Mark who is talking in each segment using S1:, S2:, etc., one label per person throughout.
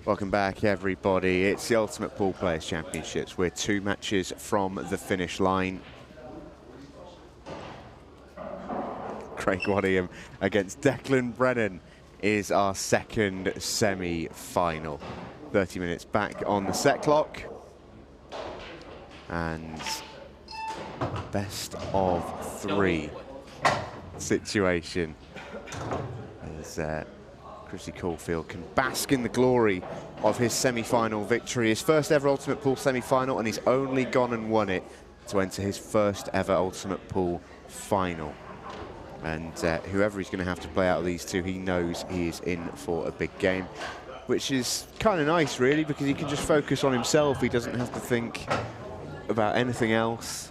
S1: Welcome back, everybody. It's the Ultimate Pool Players Championships. We're 2 matches from the finish line. Craig Waddingham against Declan Brennan is our second semi-final. 30 minutes back on the set clock. And best of 3 situation as 𝗪𝗁𝗄𝗃 Caulfield can bask in the glory of his semi-final victory. His first ever Ultimate Pool semi-final, and he's only gone and won it to enter his first ever Ultimate Pool final. And whoever he's going to have to play out of these two, he knows he is in for a big game, which is kind of nice, really, because he can just focus on himself. He doesn't have to think about anything else.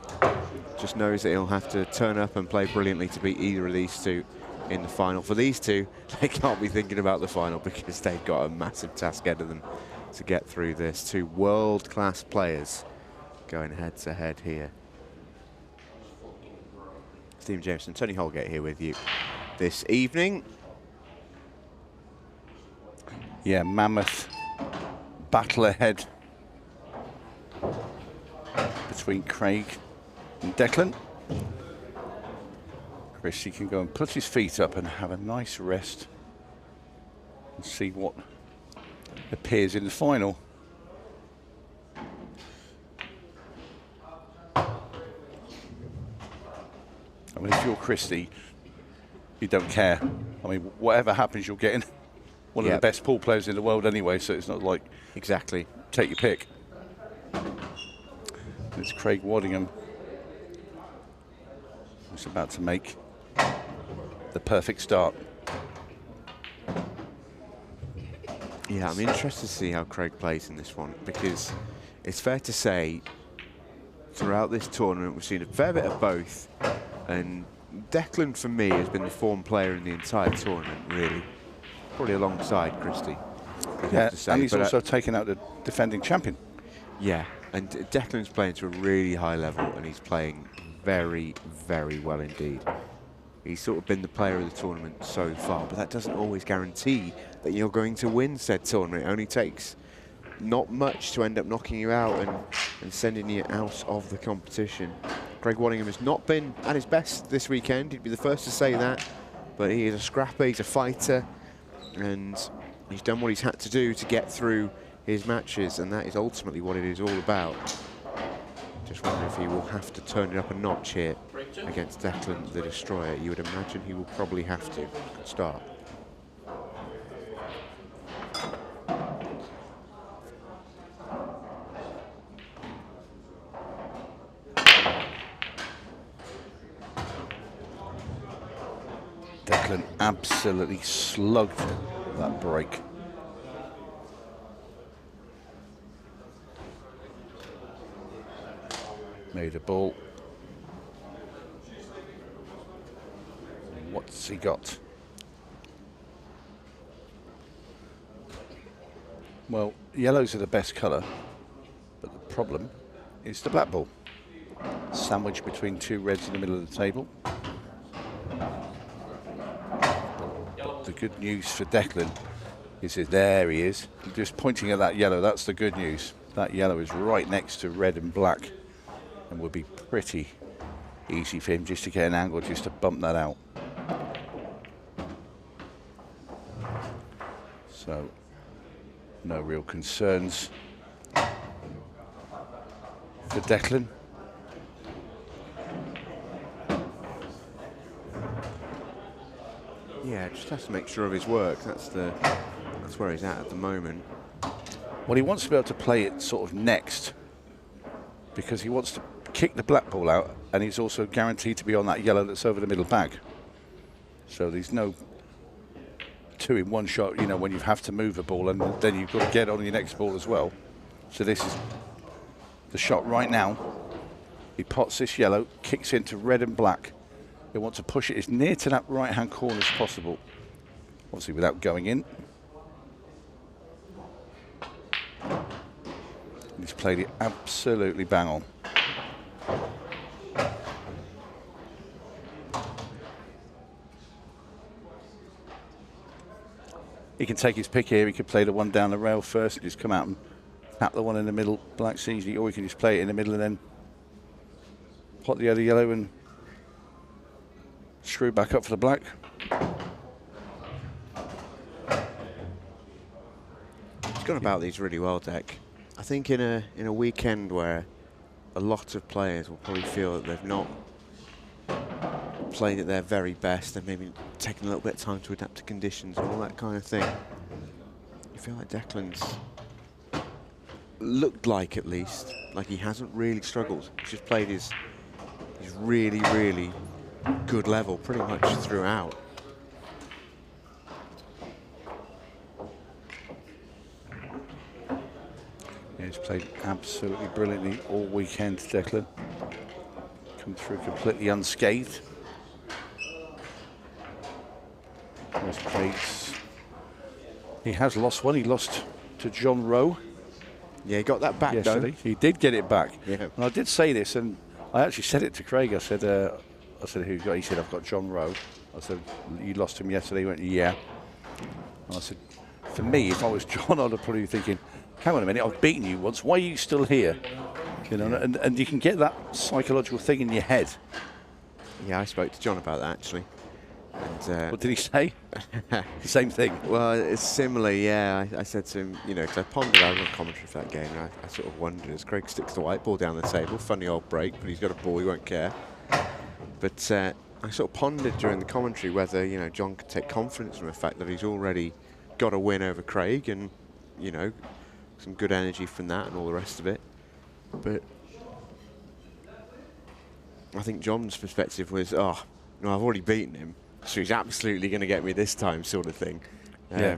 S1: Just knows that he'll have to turn up and play brilliantly to beat either of these two in the final. For these two, they can't be thinking about the final because they've got a massive task ahead of them to get through this. 2 world-class players going head-to-head here. Stephen Jameson, Tony Holgate here with you this evening.
S2: Yeah, mammoth battle ahead between Craig and Declan. Chris, he can go and put his feet up and have a nice rest and see what appears in the final. I mean, if you're Christie, you don't care. I mean, whatever happens, you're getting one of the best pool players in the world anyway, so it's not like...
S1: Exactly.
S2: Take your pick. It's Craig Waddingham who's about to make the perfect start.
S1: Yeah, I'm interested to see how Craig plays in this one, because it's fair to say throughout this tournament we've seen a fair bit of both, and Declan for me has been the form player in the entire tournament, really, probably alongside Christie.
S2: Yeah, and he's also taken out the defending champion.
S1: Yeah, and Declan's playing to a really high level, and he's playing very, very well indeed. He's sort of been the player of the tournament so far, but that doesn't always guarantee that you're going to win said tournament. It only takes not much to end up knocking you out and sending you out of the competition. Craig Waddingham has not been at his best this weekend. He'd be the first to say that, but he is a scrapper, he's a fighter, and he's done what he's had to do to get through his matches, and that is ultimately what it is all about. Just wondering if he will have to turn it up a notch here against Declan the Destroyer. You would imagine he will probably have to start.
S2: Declan absolutely slugged that break. Made a ball. What's he got? Well, yellows are the best colour, but the problem is the black ball. Sandwiched between 2 reds in the middle of the table. But the good news for Declan is that there he is. Just pointing at that yellow, that's the good news. That yellow is right next to red and black, and would be pretty easy for him just to get an angle just to bump that out. So, no real concerns for Declan.
S1: Yeah, just has to make sure of his work. That's where he's at the moment.
S2: Well, he wants to be able to play it sort of next, because he wants to kick the black ball out, and he's also guaranteed to be on that yellow that's over the middle bag. So there's no 2 in 1 shot, you know, when you have to move a ball and then you've got to get on your next ball as well. So this is the shot right now. He pots this yellow, kicks into red and black. They want to push it as near to that right-hand corner as possible, obviously without going in. He's played it absolutely bang on. He can take his pick here. He could play the one down the rail first and just come out and tap the one in the middle, black easily, or he can just play it in the middle and then pot the other yellow and screw back up for the black.
S1: He's gone about these really well, Deck. I think in a weekend where a lot of players will probably feel that they've not played at their very best and maybe taken a little bit of time to adapt to conditions and all that kind of thing. You feel like Declan's looked like, at least, like he hasn't really struggled. He's just played his really, really good level pretty much throughout.
S2: Yeah, he's played absolutely brilliantly all weekend, Declan. Come through completely unscathed. He has lost one. He lost to 𝗏𝗏.
S1: Yeah, he got that back
S2: yesterday.
S1: Though.
S2: He did get it back.
S1: Yeah.
S2: And I did say this, and I actually said it to Craig. I said, who you got? He said, I've got 𝗏𝗏. I said, you lost him yesterday. He went, yeah. And I said, for me, if I was John, I'd probably be thinking, hang on a minute, I've beaten you once. Why are you still here? You know, and you can get that psychological thing in your head.
S1: Yeah, I spoke to John about that actually. And,
S2: what did he say? The same thing.
S1: Well, it's similar, yeah. I said to him, you know, because I pondered, I was on commentary for that game, and I sort of wondered as Craig sticks the white ball down the table, funny old break, but he's got a ball, he won't care. But I sort of pondered during the commentary whether, you know, John could take confidence from the fact that he's already got a win over Craig and, you know, some good energy from that and all the rest of it. But I think John's perspective was, oh, no, I've already beaten him, so he's absolutely going to get me this time, sort of thing.
S2: Yeah.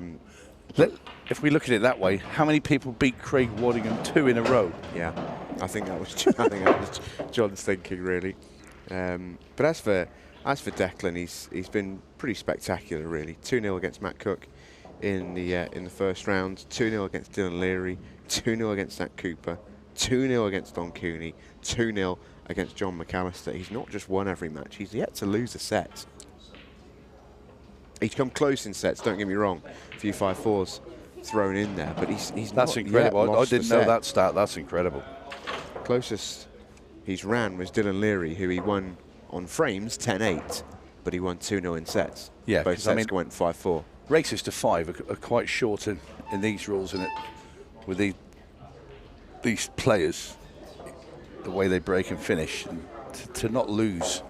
S2: If we look at it that way, how many people beat Craig Waddingham 2 in a row?
S1: Yeah, I think that was John's thinking, really. But as for Declan, he's been pretty spectacular, really. 2-0 against Matt Cook in the first round, 2-0 against Dylan Leary, 2-0 against Zach Cooper, 2-0 against Don Cooney, 2-0 against John McAllister. He's not just won every match, he's yet to lose a set. He's come close in sets, don't get me wrong. A few 5-4s thrown in there, but he's
S2: That's
S1: not
S2: incredible.
S1: yet
S2: I
S1: lost
S2: didn't
S1: a
S2: know
S1: set.
S2: that stat. That's incredible.
S1: Closest he's ran was Dylan Leary, who he won on frames 10-8, but he won 2-0 in sets.
S2: Yeah,
S1: both sets went 5-4.
S2: Races to 5 are quite short in these rules, and with these players, the way they break and finish, and to not lose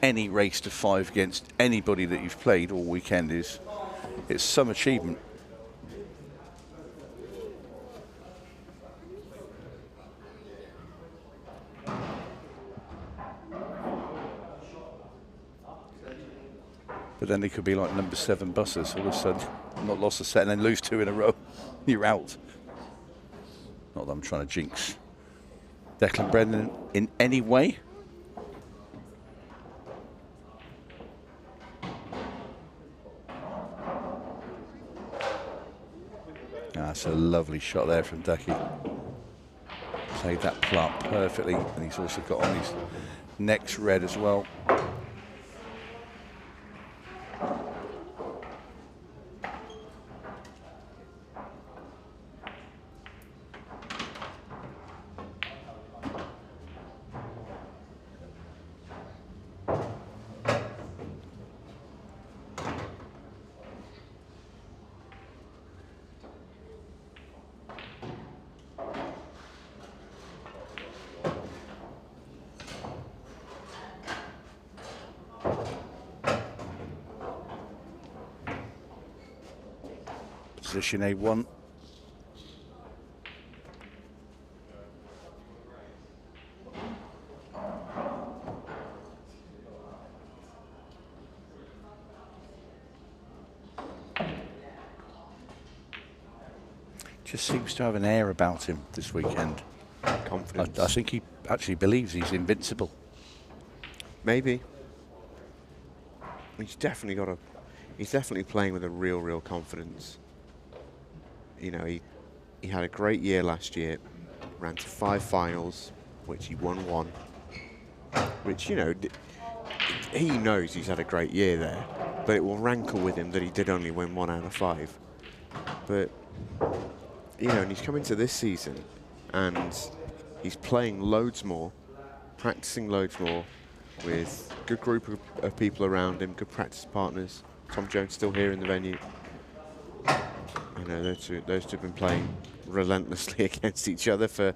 S2: any race to 5 against anybody that you've played all weekend it's some achievement. But then they could be like number 7 buses. All of a sudden, not lost a set and then lose 2 in a row. You're out. Not that I'm trying to jinx Declan Brennan in any way. That's a lovely shot there from Ducky. Played that plant perfectly, and he's also got on his next red as well. Position A1. Just seems to have an air about him this weekend.
S1: Confidence.
S2: I think he actually believes he's invincible.
S1: Maybe. He's definitely playing with a real confidence. You know, he had a great year last year, ran to 5 finals, which he won 1. Which, you know, he knows he's had a great year there, but it will rankle with him that he did only win 1 out of 5. But, you know, and he's come into this season and he's playing loads more, practicing loads more with a good group of people around him, good practice partners. Tom Jones still here in the venue. You know, those two have been playing relentlessly against each other for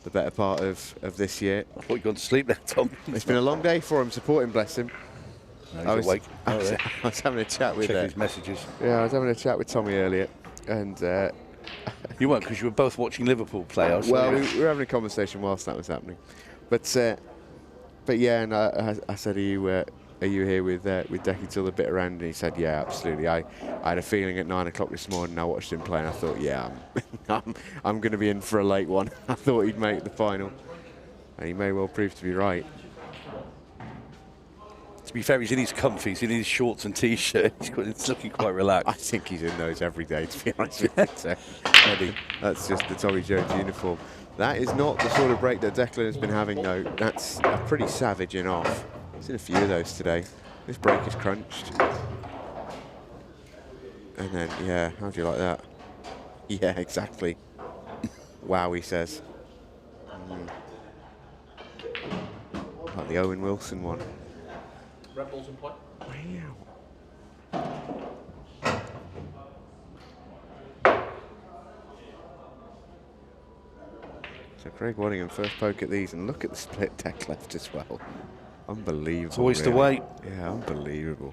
S1: the better part of this year.
S2: I thought you'd gone to sleep there, Tom.
S1: It's been a long day for him, support him, bless him.
S2: No, he's awake.
S1: I was having a chat with...
S2: Check his messages.
S1: Yeah, I was having a chat with Tommy earlier, and...
S2: you weren't, because you were both watching Liverpool play.
S1: Well, we were having a conversation whilst that was happening. But yeah, and I said, are you here with 𝗘𝘃𝗲𝗿 a bit around? And he said, yeah, absolutely. I had a feeling at 9 o'clock this morning. I watched him play, and I thought, yeah, I'm going to be in for a late one. I thought he'd make the final, and he may well prove to be right.
S2: To be fair, he's in his comfies, in his shorts and t-shirt. It's looking quite relaxed.
S1: I think he's in those every day, to be honest with you. So, Eddie, that's just the Tommy Jones uniform. That is not the sort of break that Declan has been having, though. That's a pretty savage in off. He's in a few of those today. This break is crunched. And then, yeah, how do you like that? Yeah, exactly. Wow, he says. Like the Owen Wilson one.
S3: Red balls in play.
S1: Wow. So Craig Waddingham first poke at these, and look at the split deck left as well. Unbelievable.
S2: It's always
S1: really.
S2: the way.
S1: Yeah, unbelievable.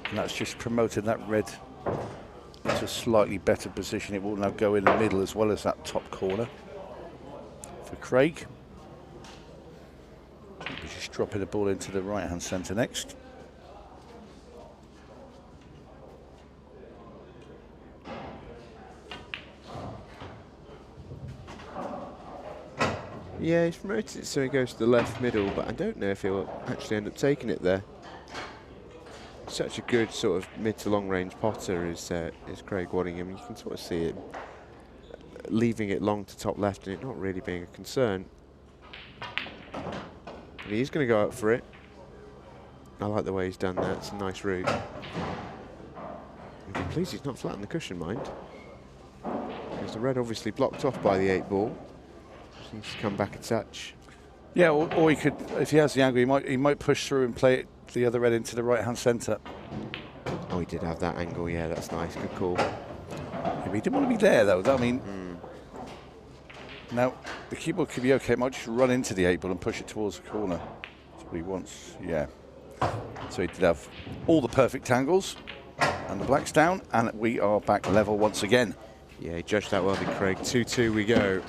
S2: And that's just promoted that red into a slightly better position. It will now go in the middle as well as that top corner for Craig. He's just dropping the ball into the right-hand centre next.
S1: Yeah, he's promoted it so he goes to the left middle, but I don't know if he'll actually end up taking it there. Such a good sort of mid to long range potter is Craig Waddingham. You can sort of see it leaving it long to top left and it not really being a concern. And he's going to go up for it. I like the way he's done that. It's a nice route. If you're pleased he's not flat on the cushion, mind. Because the red obviously blocked off by the 8 ball. Just needs to come back a touch.
S2: Yeah, or he could, if he has the angle, he might push through and play it the other red into the right-hand centre.
S1: Oh, he did have that angle. Yeah, that's nice. Good call.
S2: Yeah, he didn't want to be there, though. I mean, now the 𝗘𝗃𝗵𝗵𝗑 might just run into the 8 ball and push it towards the corner. That's what he wants. Yeah. So he did have all the perfect angles, and the black's down, and we are back level once again.
S1: Yeah, he judged that well, did Craig. 2-2 we go.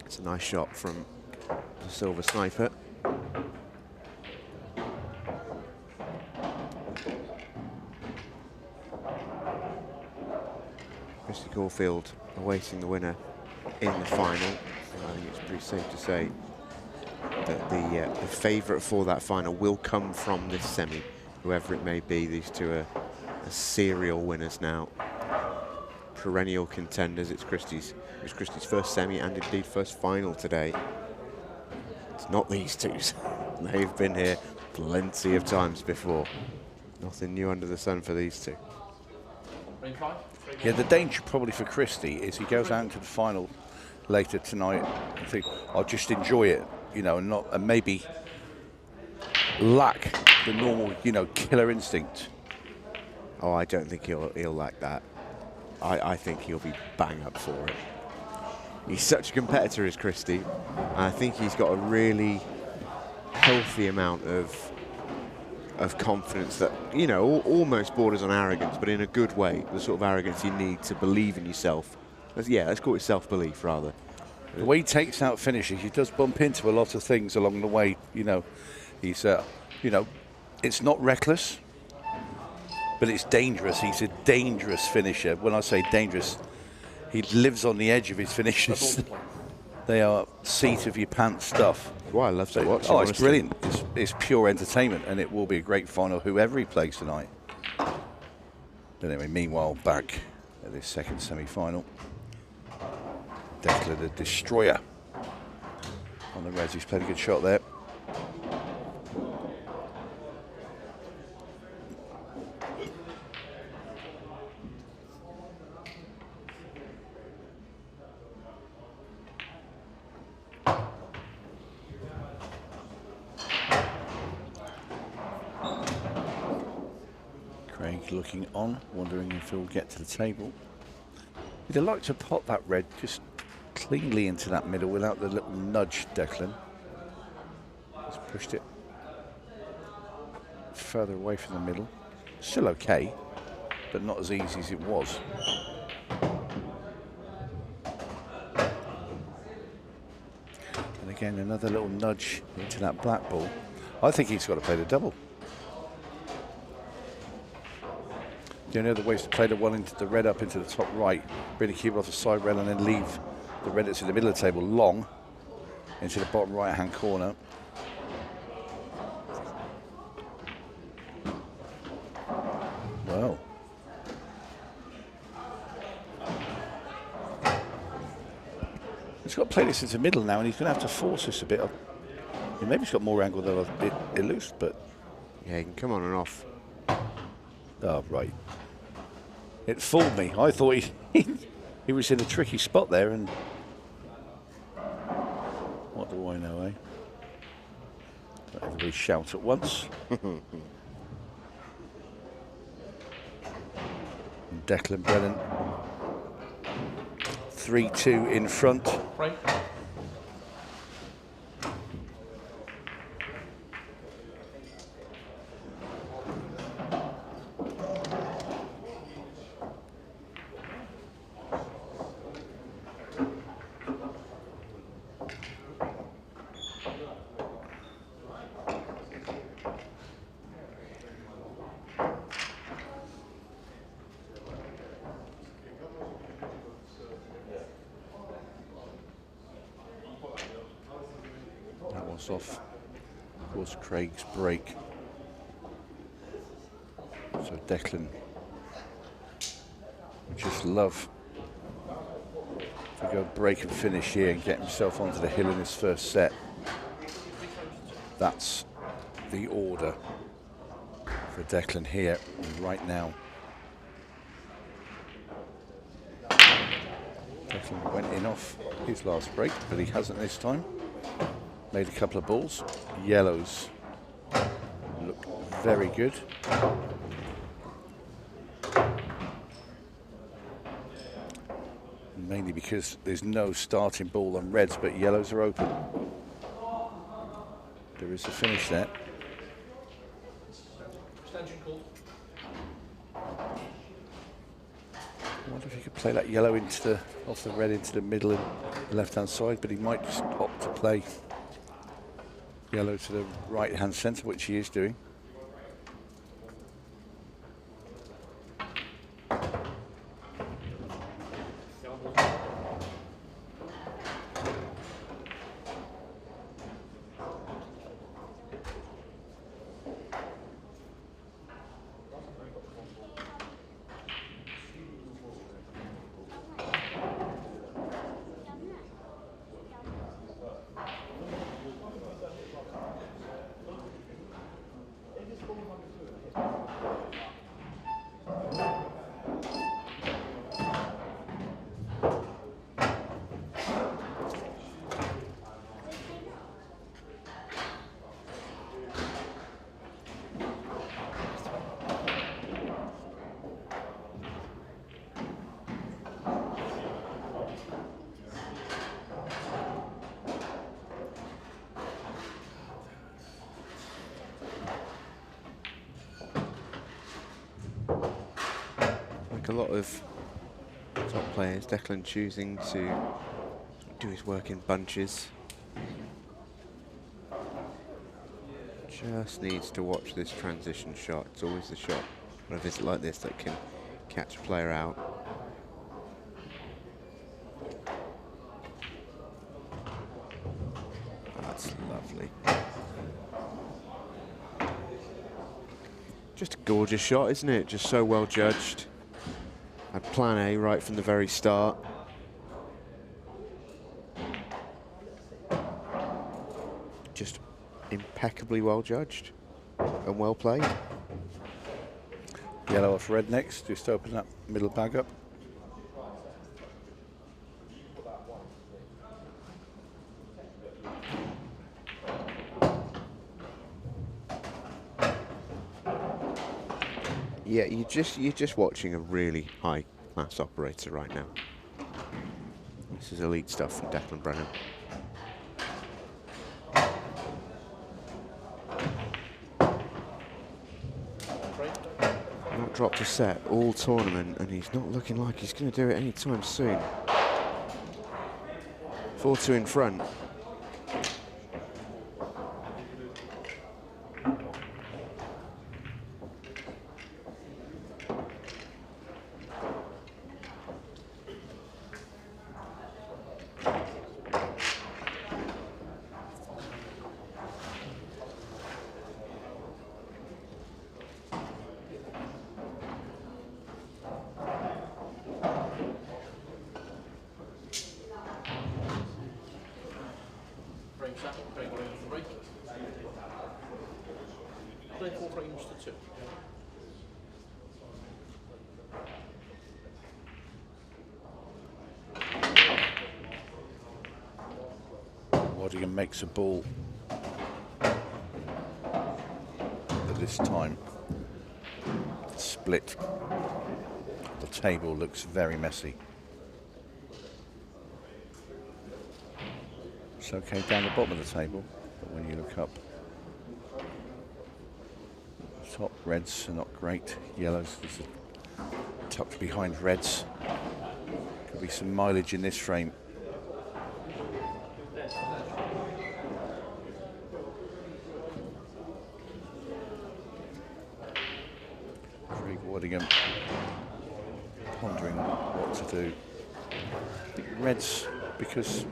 S1: It's a nice shot from the silver sniper. 𝗪𝘀𝗃𝗵𝗵𝗑 awaiting the winner in the final. I think it's pretty safe to say that the favourite for that final will come from this semi, whoever it may be. These two are serial winners now, perennial contenders. It was Christie's first semi and indeed first final today. It's not these two. They've been here plenty of times before. Nothing new under the sun for these two.
S2: Yeah, the danger probably for Christie is he goes out into the final later tonight and think, I'll just enjoy it, you know, and maybe lack the normal, you know, killer instinct.
S1: Oh, I don't think he'll lack that. I think he'll be bang up for it. He's such a competitor as Christie, and I think he's got a really healthy amount of confidence that, you know, almost borders on arrogance, but in a good way, the sort of arrogance you need to believe in yourself. Yeah, let's call it self-belief, rather.
S2: The way he takes out finishes, he does bump into a lot of things along the way, you know. He's, you know, it's not reckless, but it's dangerous. He's a dangerous finisher. When I say dangerous, he lives on the edge of his finishes. They are seat of your pants stuff.
S1: Well, I love to watch.
S2: Oh, it's brilliant. It's pure entertainment, and it will be a great final, whoever he plays tonight. But anyway, meanwhile, back at this second semi-final, Declan the Destroyer on the reds. He's played a good shot there. Craig looking on, wondering if he'll get to the table. He'd like to pot that red just cleanly into that middle without the little nudge, Declan. He's pushed it further away from the middle. Still okay, but not as easy as it was. And again, another little nudge into that black ball. I think he's got to play the double. The only other way is to play the one into the red up into the top right, really keep it off the side rail and then leave the red that's in the middle of the table long into the bottom right hand corner. Well. He's got to play this into the middle now and he's going to have to force this a bit. Maybe he's got more angle than it looks, but...
S1: Yeah, he can come on and off.
S2: Oh, right. It fooled me. I thought he was in a tricky spot there, and what do I know, eh? Let everybody shout at once. Declan Brennan, 3-2 in front.
S3: Right.
S2: Off, of course, Craig's break. So Declan would just love to go break and finish here and get himself onto the hill in his first set. That's the order for Declan here right now. Declan went in off his last break, but he hasn't this time. Made a couple of balls. Yellows look very good. Mainly because there's no starting ball on reds, but yellows are open. There is a finish there.
S3: Extension call.
S2: I wonder if he could play that yellow into the off the red into the middle and the left-hand side, but he might just opt to play yellow to the right-hand centre, which he is doing.
S1: A lot of top players, Declan choosing to do his work in bunches. Just needs to watch this transition shot. It's always the shot on a visit like this that can catch a player out. That's lovely. Just a gorgeous shot, isn't it? Just so well judged. Had plan A right from the very start. Just impeccably well judged and well played.
S2: Yellow off red next, just open that middle bag up.
S1: Yeah, you're just watching a really high-class operator right now. This is elite stuff from Declan Brennan. Not dropped a set all tournament, and he's not looking like he's going to do it anytime soon. 4-2 in front.
S3: Play 4 frames to 2.
S2: Waddingham makes a ball. But this time, split. The table looks very messy. It's okay down the bottom of the table, but when you look up, top reds are not great. Yellows is tucked behind reds. Could be some mileage in this frame. Waddingham pondering what to do. I think reds, because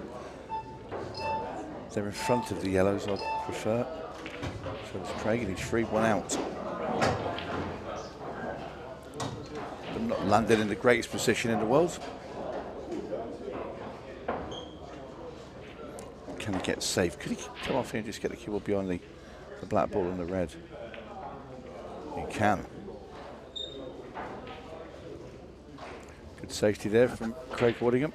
S2: they're in front of the yellows, I'd prefer. So it's Craig, and he's free one out. But not landed in the greatest position in the world. Can he get safe? Could he come off here and just get the cue ball behind the black ball and the red? He can. Good safety there from Craig Waddingham.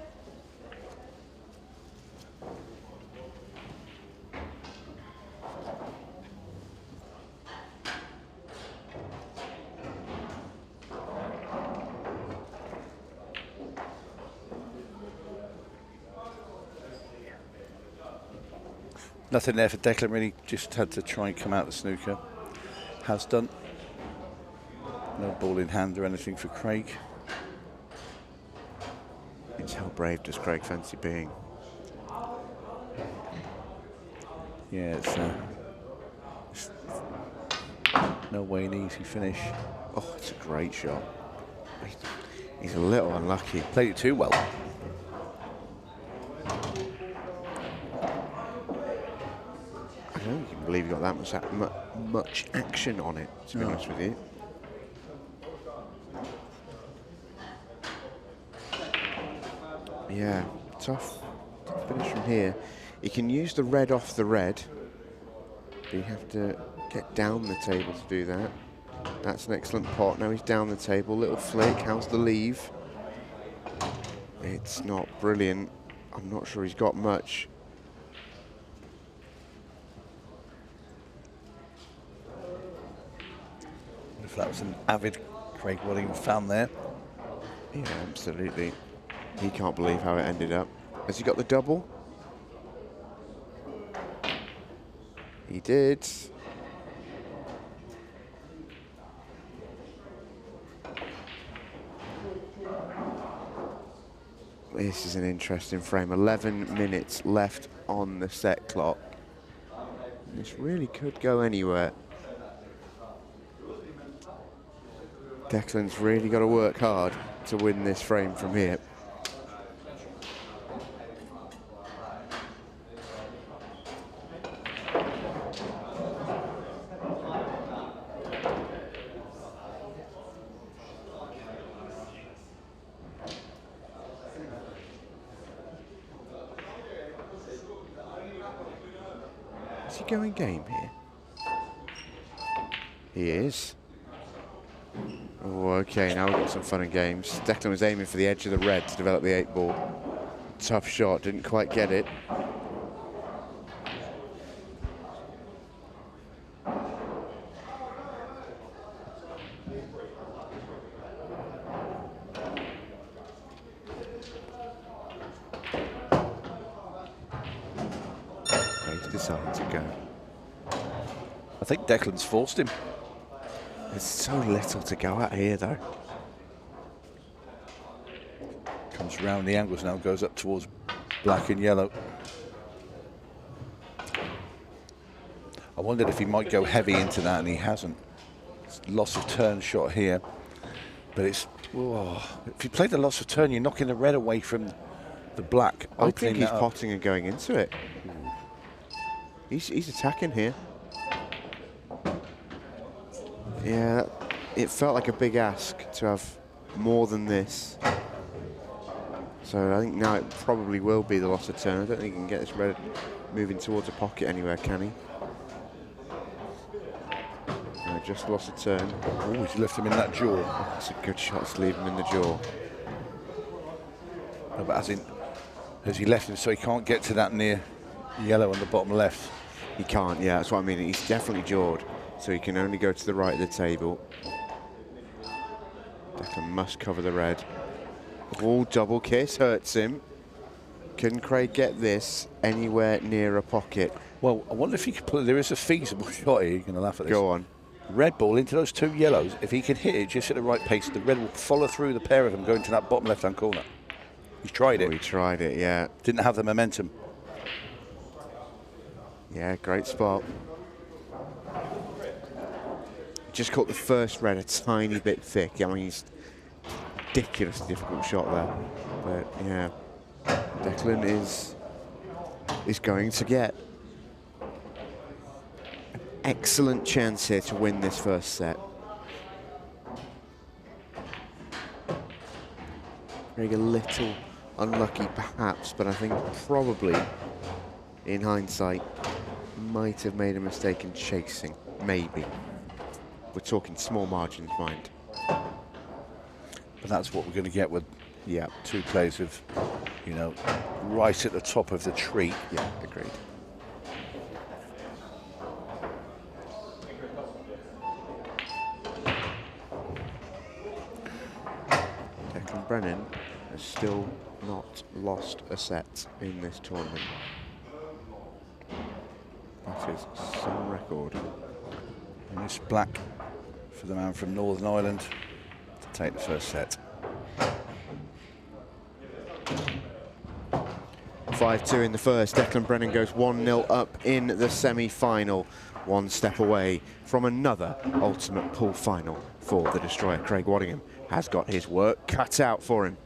S2: Nothing there for Declan, really. Just had to try and come out the snooker. Has done. No ball in hand or anything for Craig.
S1: It's how brave does Craig fancy being?
S2: Yeah, it's no way an easy finish.
S1: Oh, it's a great shot. He's a little unlucky.
S2: Played it too well.
S1: I don't even believe he got that much action on it, to be honest with you. Yeah, tough finish from here. You can use the red off the red, but you have to get down the table to do that. That's an excellent pot. Now he's down the table. Little flick. How's the leave? It's not brilliant. I'm not sure he's got much.
S2: If that was an avid Craig Waddingham fan there.
S1: Yeah, absolutely. He can't believe how it ended up. Has he got the double? He did. This is an interesting frame. 11 minutes left on the set clock. This really could go anywhere. Declan's really got to work hard to win this frame from here. Is he going game here? He is. Oh, okay, now we've got some fun and games. Declan was aiming for the edge of the red to develop the 8-ball. Tough shot, didn't quite get it. starting to go.
S2: I think Declan's forced him.
S1: There's so little to go at here, though.
S2: Comes round the angles now, goes up towards black and yellow. I wondered if he might go heavy into that, and he hasn't. It's loss of turn shot here, but it's, oh, if you play the loss of turn, you're knocking the red away from the black.
S1: I think he's potting and going into it. He's attacking here. Yeah, it felt like a big ask to have more than this. So I think now it probably will be the loss of turn. I don't think he can get this red moving towards a pocket anywhere, can he? No, just lost a turn.
S2: Oh, he's left him in that jaw.
S1: Oh, that's a good shot to leave him in the jaw.
S2: No, but has he left him so he can't get to that near yellow on the bottom left?
S1: He can't, yeah, that's what I mean. He's definitely jawed, so he can only go to the right of the table. Declan must cover the red. Oh, double kiss hurts him. Can Craig get this anywhere near a pocket?
S2: Well, I wonder if he could put, there is a feasible shot here. You're going to laugh at this.
S1: Go on.
S2: Red ball into those two yellows. If he can hit it just at the right pace, the red will follow through the pair of them going to that bottom left-hand corner. He's tried it.
S1: Oh, he tried it, yeah.
S2: Didn't have the momentum.
S1: Yeah, great spot. Just caught the first red a tiny bit thick. I mean, he's ridiculously difficult shot there. But yeah, Declan is going to get an excellent chance here to win this first set. Craig a little unlucky perhaps, but I think probably in hindsight might have made a mistake in chasing, maybe. We're talking small margins, mind.
S2: But that's what we're going to get with two players of, you know, right at the top of the tree.
S1: Yeah, agreed. Declan Brennan has still not lost a set in this tournament. That is some record.
S2: And it's black for the man from Northern Ireland to take the first set.
S1: 5-2 in the first. Declan Brennan goes 1-0 up in the semi-final. One step away from another ultimate pool final for the destroyer. Craig Waddingham has got his work cut out for him.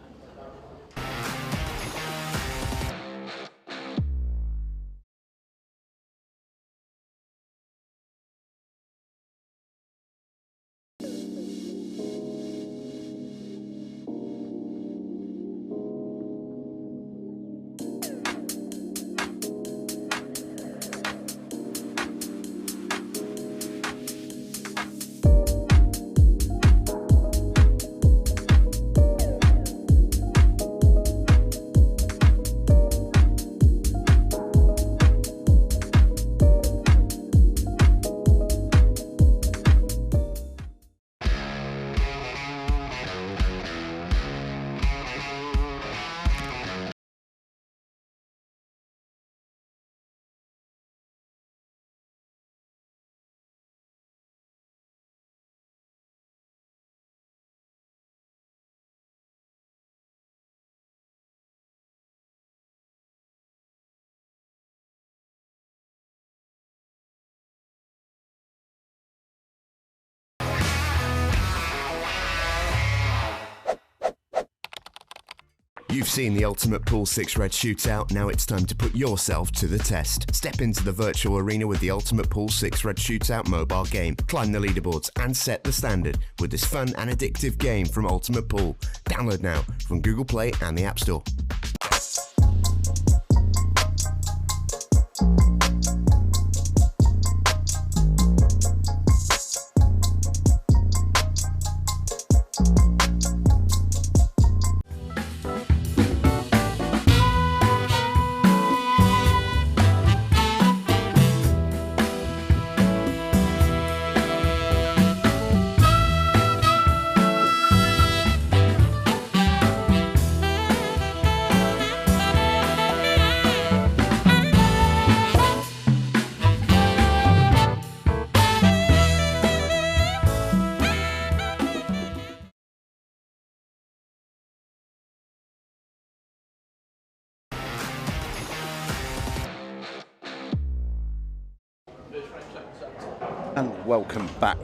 S4: You've seen the Ultimate Pool 6 Red Shootout, now it's time to put yourself to the test. Step into the virtual arena with the Ultimate Pool 6 Red Shootout mobile game. Climb the leaderboards and set the standard with this fun and addictive game from Ultimate Pool. Download now from Google Play and the App Store.
S2: and welcome back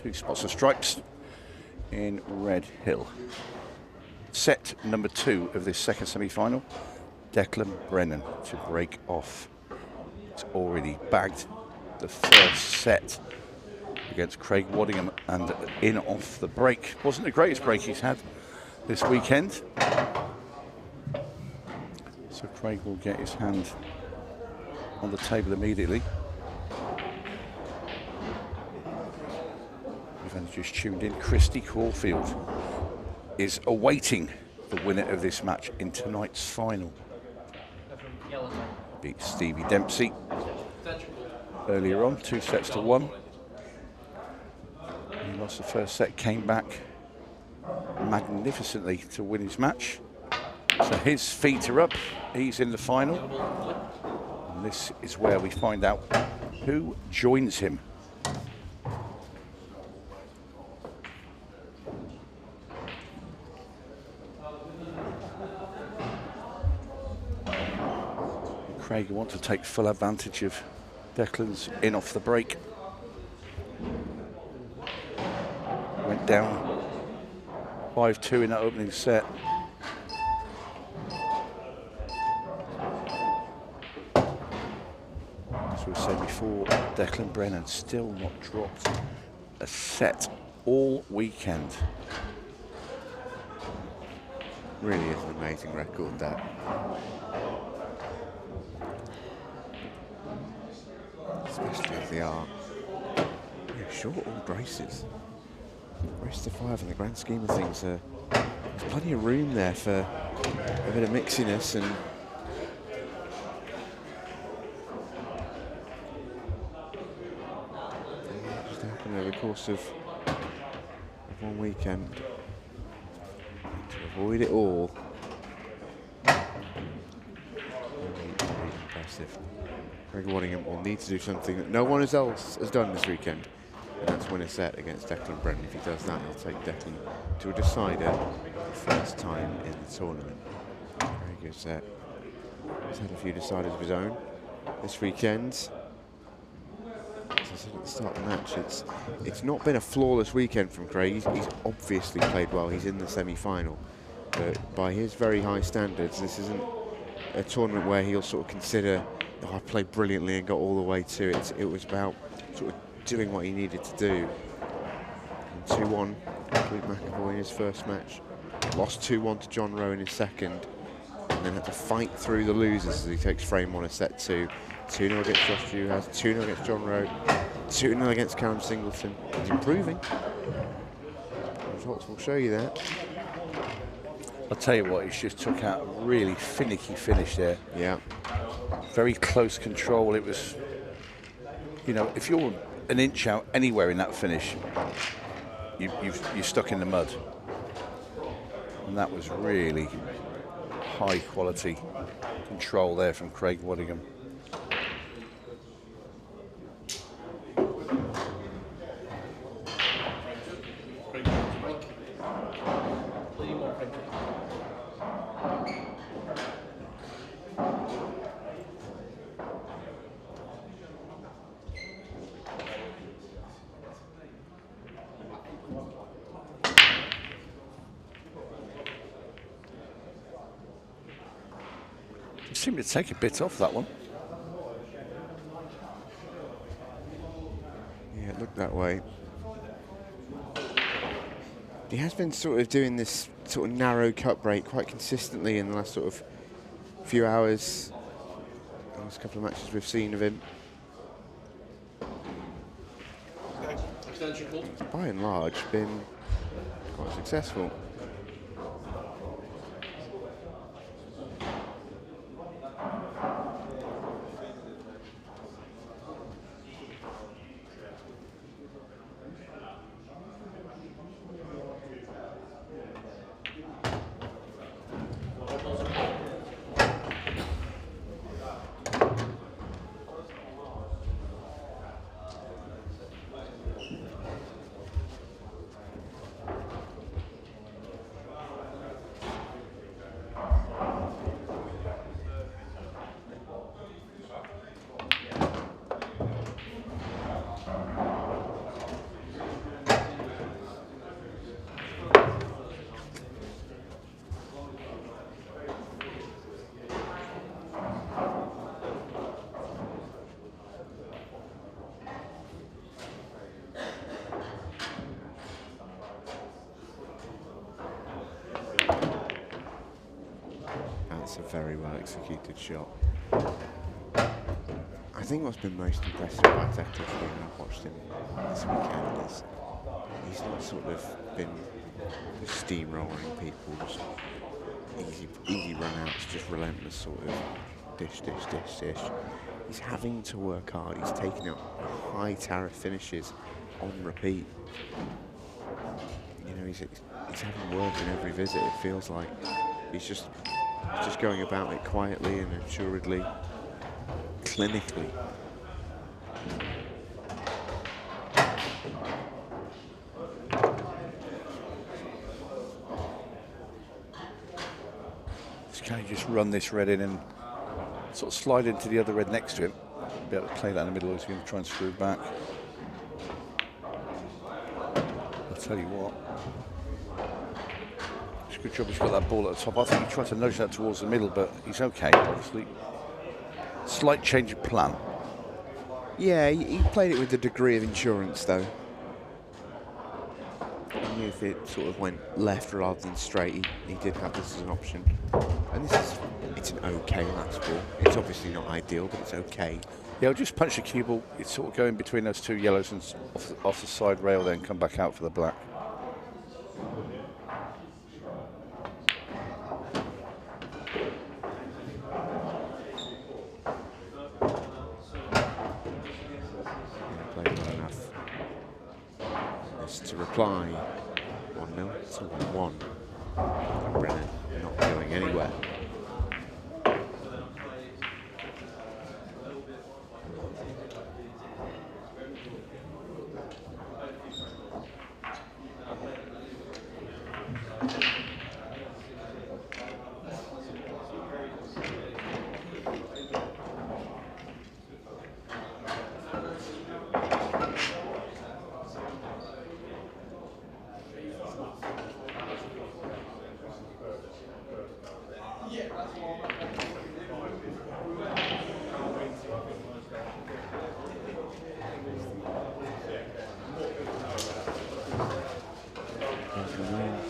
S2: to Spots and Stripes in Red Hill. Set number 2 of this second semi-final. Declan Brennan to break off. He's already bagged the first set against Craig Waddingham and in off the break. Wasn't the greatest break he's had this weekend. So Craig will get his hand on the table immediately. We've only just tuned in. Christy Caulfield is awaiting the winner of this match in tonight's final. Beat Stevie Dempsey earlier on, 2-1. He lost the first set, came back magnificently to win his match. So his feet are up, he's in the final. And this is where we find out who joins him. Craig wants to take full advantage of Declan's in off the break. Went down 5-2 in that opening set. As we were saying before, Declan Brennan still not dropped a set all weekend.
S1: Really is an amazing record, that. Especially as they are short all braces. Brace to 5 in the grand scheme of things. There's plenty of room there for a bit of mixiness and just happened over the course of one weekend to avoid it all. Very impressive. Craig Waddingham will need to do something that no one else has done this weekend, and that's win a set against Declan Brennan. If he does that, he'll take Declan to a decider for the first time in the tournament. Very good set. He's had a few deciders of his own this weekend. As I said at the start of the match, it's not been a flawless weekend from Craig. He's obviously played well. He's in the semi-final, but by his very high standards, this isn't a tournament where he'll sort of consider, oh, I played brilliantly and got all the way to it. It was about sort of doing what he needed to do. 2-1, McAvoy in his first match. Lost 2-1 to John Rowe in his second, and then had to fight through the losers as he takes frame 1 of set 2. 2-0 against Josh Dewhurst, 2-0 against John Rowe, 2-0 against Callum Singleton. He's improving. The results will show you that.
S2: I'll tell you what, he's just took out a really finicky finish there.
S1: Yeah.
S2: Very close control. It was, you know, if you're an inch out anywhere in that finish, you're stuck in the mud. And that was really high quality control there from Craig Waddingham. Seemed to take a bit off that one.
S1: Yeah, it looked that way. He has been sort of doing this sort of narrow cut break quite consistently in the last sort of few hours. The last couple of matches we've seen of him. By and large, been quite successful. very well executed shot. I think what's been most impressive about Declan when I've watched him this weekend is he's not sort of been steamrolling people, just easy run-outs, just relentless sort of dish. He's having to work hard. He's taking out high tariff finishes on repeat. You know, he's having work in every visit. It feels like he's just going about it quietly and assuredly, clinically.
S2: Can he just run this red in and sort of slide into the other red next to him? Be able to play that in the middle, or is he going to try and screw back? I'll tell you what. It's a good job he's got that ball at the top. I think he tried to nudge that towards the middle, but he's okay, obviously. Slight change of plan.
S1: Yeah, he played it with a degree of insurance, though. He knew if it sort of went left rather than straight, he did have this as an option. And it's an okay last ball. It's obviously not ideal, but it's okay.
S2: Yeah, I'll just punch the cue ball. It's sort of going between those two yellows and off the side rail, then come back out for the black.
S1: Played well enough. This to reply. 1-0 to 1. Brennan not going anywhere.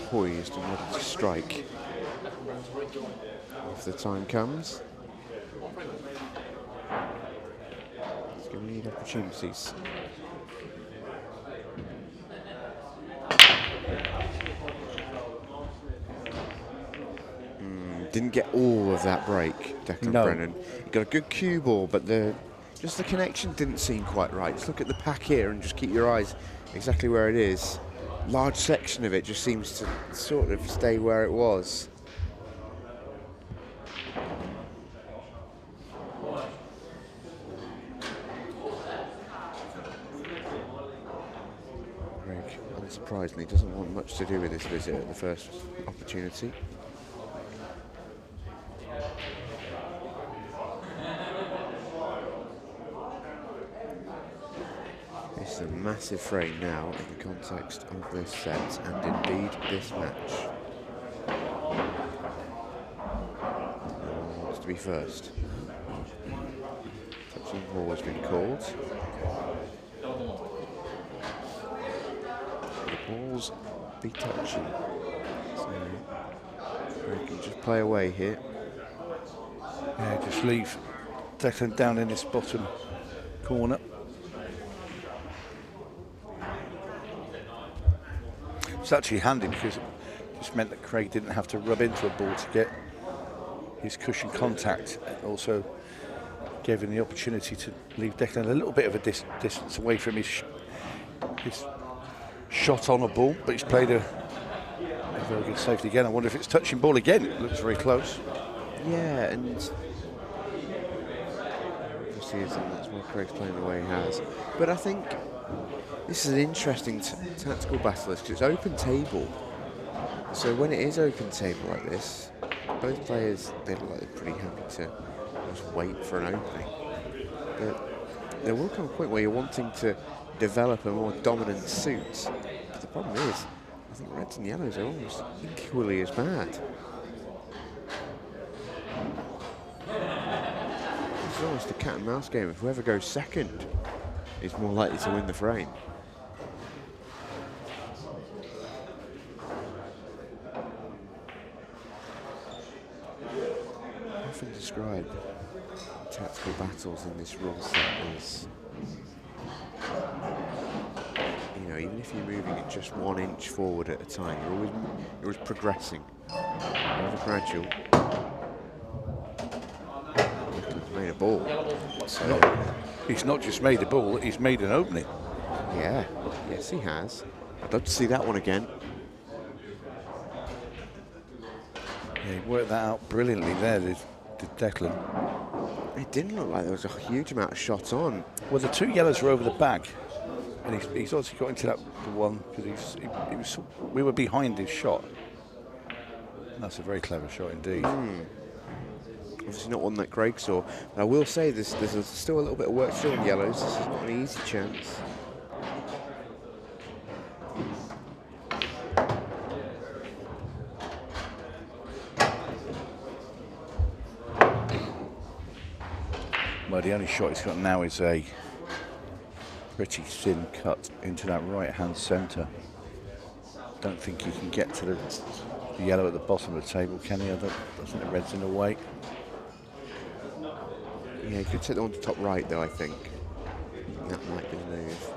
S1: Poised and ready to strike if the time comes. He's going to need opportunities. Didn't get all of that break, Declan Brennan. He got a good cue ball, but just the connection didn't seem quite right. Just look at the pack here and just keep your eyes exactly where it is. Large section of it just seems to sort of stay where it was. Greg, unsurprisingly, doesn't want much to do with this visit at the first opportunity. This is a massive frame now in the context of this set and indeed this match. Who wants to be first? Touching ball has been called. The balls be touching. So we can just play away here.
S2: Yeah, just leave Declan down in this bottom corner. It's actually handy because it just meant that Craig didn't have to rub into a ball to get his cushion contact. It also gave him the opportunity to leave Declan a little bit of a distance away from his shot on a ball, but he's played a very good safety again. I wonder if it's touching ball again. It looks very close.
S1: Yeah, and obviously that's why Craig's playing the way he has. But I think this is an interesting tactical battle because it's open table. So when it is open table like this, both players, they're pretty happy to just wait for an opening. But there will come a point where you're wanting to develop a more dominant suit. But the problem is, I think reds and yellows are almost equally as bad. It's almost a cat and mouse game. If whoever goes second is more likely to win the frame. often describe tactical battles in this rule set as, you know, even if you're moving it just 1 inch forward at a time, you're always progressing. Never gradual. He's made a ball. So
S2: he's not just made a ball, he's made an opening.
S1: yeah, yes he has. I'd love to see that one again.
S2: Yeah, he worked that out brilliantly there, did Declan.
S1: It didn't look like there was a huge amount of shot on.
S2: Well, the 2 yellows were over the back, and he's obviously got into that one because we were behind his shot. And that's a very clever shot indeed.
S1: Obviously not one that Craig saw. But I will say there's still a little bit of work to do on yellows. This is not an easy chance.
S2: Well, the only shot he's got now is a pretty thin cut into that right-hand centre. Don't think he can get to the yellow at the bottom of the table, can he? I think the red's in the way.
S1: Yeah, he could take the one to top right, though, I think. That might be the move.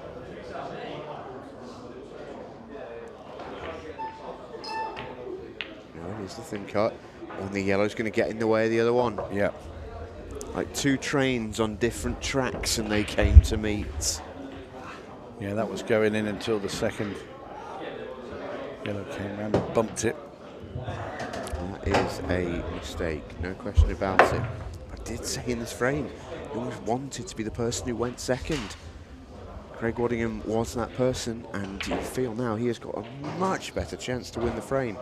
S1: No, here's the thin cut. And the yellow's going to get in the way of the other one.
S2: Yeah.
S1: Like 2 trains on different tracks and they came to meet.
S2: Yeah, that was going in until the second yellow came around and bumped it.
S1: That is a mistake, no question about it. I did say in this frame, he always wanted to be the person who went second. Craig Waddingham was that person, and you feel now he has got a much better chance to win the frame.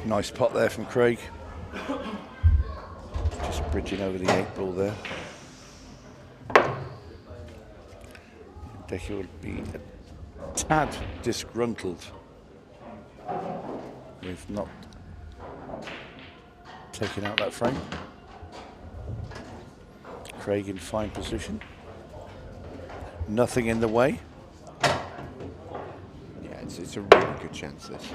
S2: Nice pot there from Craig. Just bridging over the 8 ball there. Ďeky would be a tad disgruntled with not taking out that frame. Craig in fine position. Nothing in the way.
S1: Yeah, it's a really good chance, this.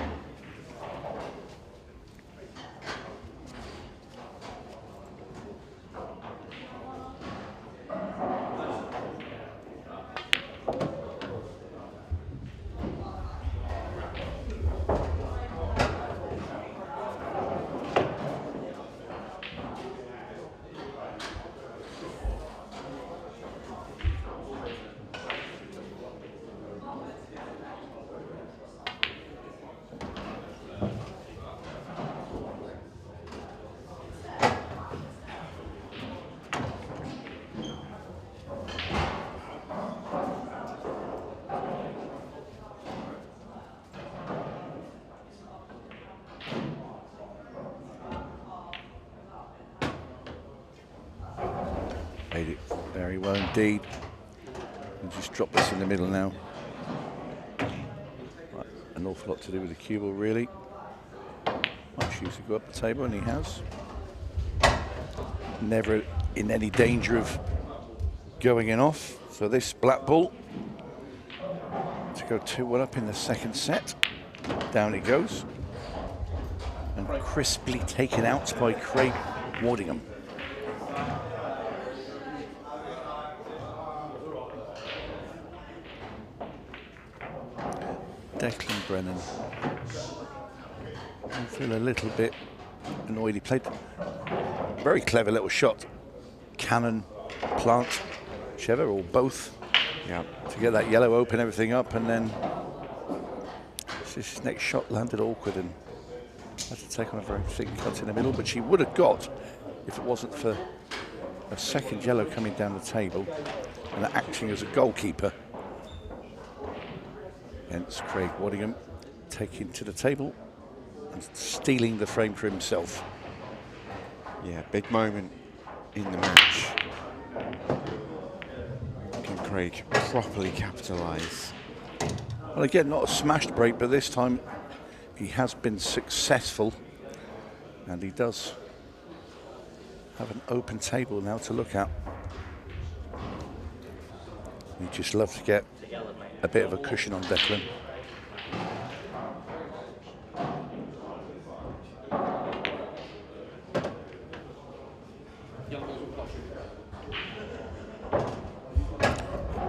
S2: Made it very well indeed. And just drop this in the middle now. Right, an awful lot to do with the cue ball, really. Might choose to go up the table, and he has. Never in any danger of going in off. So this black ball to go 2-1 up in the second set. Down it goes. And crisply taken out by Craig Waddingham. Declan Brennan. I feel a little bit annoyed. He played a very clever little shot. Cannon, plant, whichever, or both.
S1: Yeah.
S2: To get that yellow, open everything up, and then this next shot landed awkward and had to take on a very thick cut in the middle, but she would have got if it wasn't for a second yellow coming down the table and acting as a goalkeeper. Hence Craig Waddingham taking to the table and stealing the frame for himself.
S1: Yeah, big moment in the match. Can Craig properly capitalise?
S2: Well, again, not a smashed break, but this time he has been successful, and he does have an open table now to look at. You just love to get a bit of a cushion on Declan.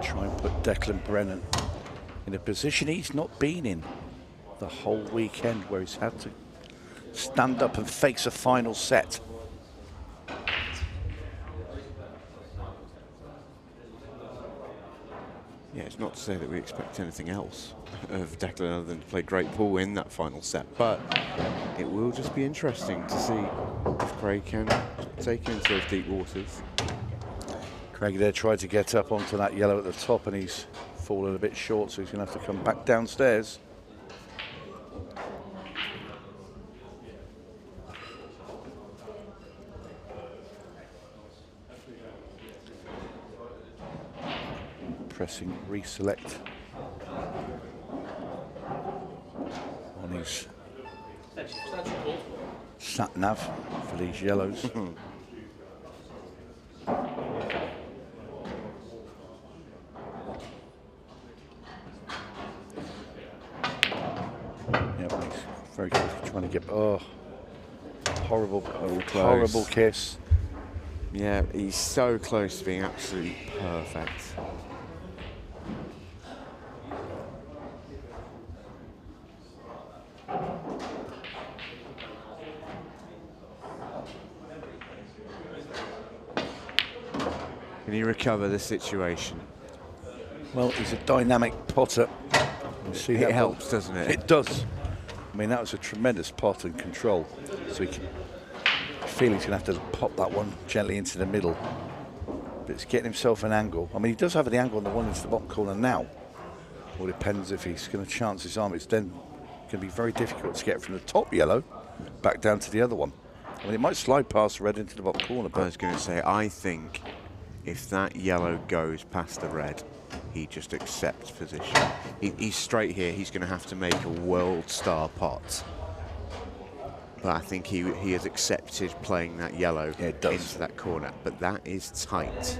S2: Try and put Declan Brennan in a position he's not been in the whole weekend, where he's had to stand up and face a final set.
S1: Yeah, it's not to say that we expect anything else of Declan other than to play great pool in that final set, but it will just be interesting to see if Craig can take him into those deep waters.
S2: Craig there tried to get up onto that yellow at the top, and he's fallen a bit short, so he's going to have to come back downstairs. Pressing reselect on his sat nav for these yellows. Yeah, he's very close to trying to get. Oh, horrible kiss.
S1: Yeah, he's so close to being absolutely perfect. Can he recover the situation?
S2: Well, he's a dynamic potter. You see
S1: It helps, doesn't it?
S2: It does. I mean, that was a tremendous pot and control. So he can feel he's going to have to pop that one gently into the middle. But it's getting himself an angle. I mean, he does have the angle on the one into the bottom corner now. All depends if he's going to chance his arm. It's then going to be very difficult to get from the top yellow back down to the other one. I mean, it might slide past red into the bottom corner. But
S1: I was going to say, I think if that yellow goes past the red, he just accepts position. He's straight here. He's going to have to make a world star pot. But I think he has accepted playing that yellow into that corner. But that is tight.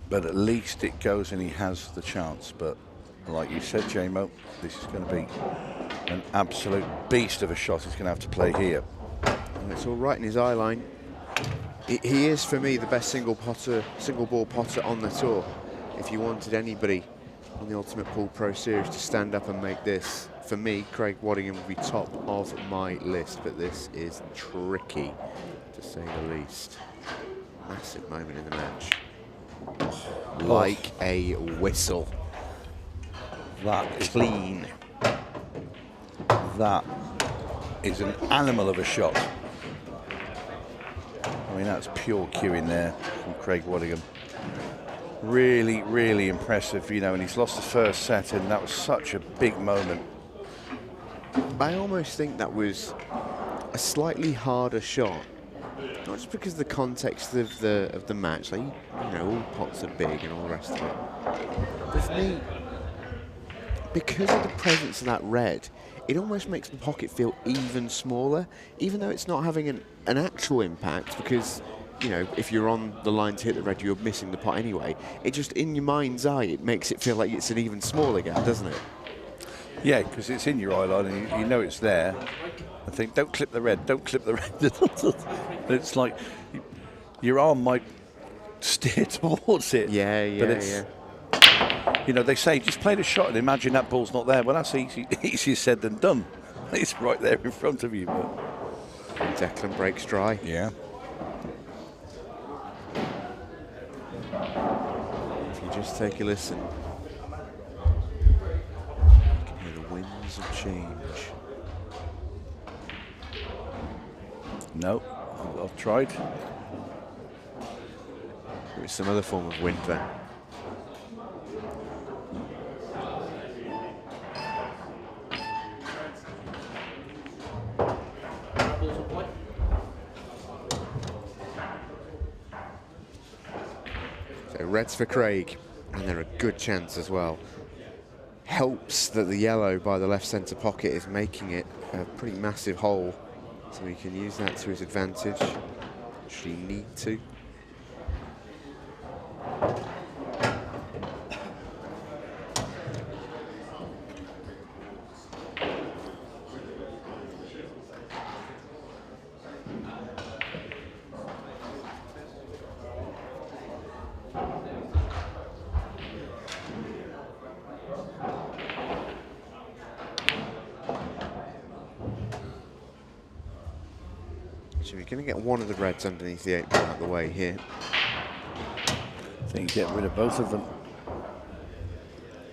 S2: But at least it goes and he has the chance. But like you said, J-Mo, this is going to be an absolute beast of a shot he's going to have to play here.
S1: And it's all right in his eye line. He is, for me, the best single ball potter on the tour. If you wanted anybody on the Ultimate Pool Pro Series to stand up and make this, for me, Craig Waddingham would be top of my list, but this is tricky, to say the least. Massive moment in the match. Like a whistle.
S2: That is
S1: clean.
S2: That is an animal of a shot. I mean, that's pure cueing there from Craig Waddingham. Really, really impressive, you know, and he's lost the first set, and that was such a big moment.
S1: I almost think that was a slightly harder shot, not just because of the context of the match, like, you know, all pots are big and all the rest of it. But for me, because of the presence of that red, it almost makes the pocket feel even smaller, even though it's not having an actual impact, because, you know, if you're on the line to hit the red, you're missing the pot anyway. It just, in your mind's eye, it makes it feel like it's an even smaller gap, doesn't it?
S2: Yeah, because it's in your eye line and you know it's there. I think, don't clip the red, don't clip the red. It's like your arm might steer towards it.
S1: Yeah,
S2: but it's, you know, they say just play the shot and imagine that ball's not there. Well, that's easier said than done. It's right there in front of you. But
S1: Declan breaks dry.
S2: Yeah.
S1: If you just take a listen, you can hear the winds of change.
S2: No, I've tried.
S1: It's some other form of wind then. So reds for Craig, and they're a good chance as well. Helps that the yellow by the left centre pocket is making it a pretty massive hole, so he can use that to his advantage. should he need to. So we're going to get one of the reds underneath the 8 ball out of the way here.
S2: I think you get rid of both of them.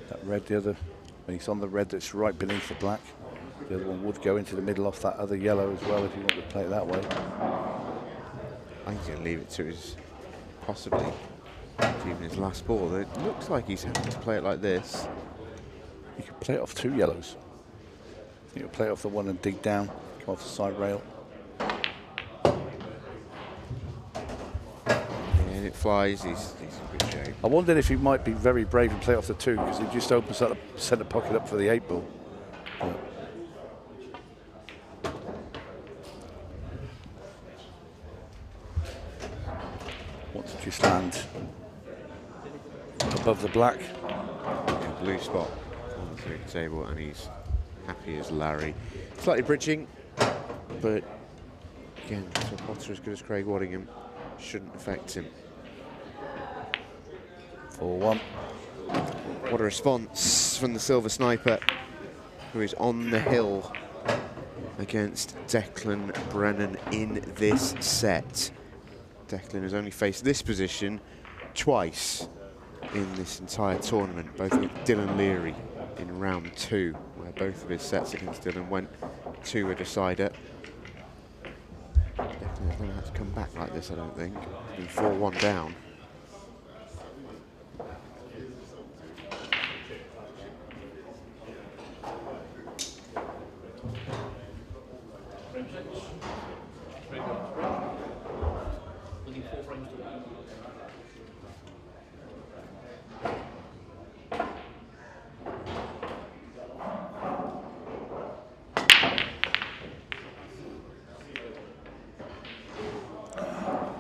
S2: That red, the other, when he's on the red that's right beneath the black. The other one would go into the middle off that other yellow as well if you want to play it that way.
S1: I think he's going to leave it to his, possibly, even his last ball. It looks like he's having to play it like this.
S2: You could play it off 2 yellows. I think you'll play it off the one and dig down, come off the side rail.
S1: And it flies, he's in good shape.
S2: I wondered if he might be very brave and play off the 2 because it just opens up the centre pocket up for the 8 ball. But wants to just land above the black.
S1: Yeah, blue spot on the 3 table, and he's happy as Larry. Slightly bridging, but again, to a potter as good as Craig Waddingham shouldn't affect him.
S2: 4-1.
S1: What a response from the Silver Sniper, who is on the hill against Declan Brennan in this set. Declan has only faced this position twice in this entire tournament, both with Dylan Leary in round 2, where both of his sets against Dylan went to a decider. Declan has never had to come back like this, I don't think. He's been 4-1 down.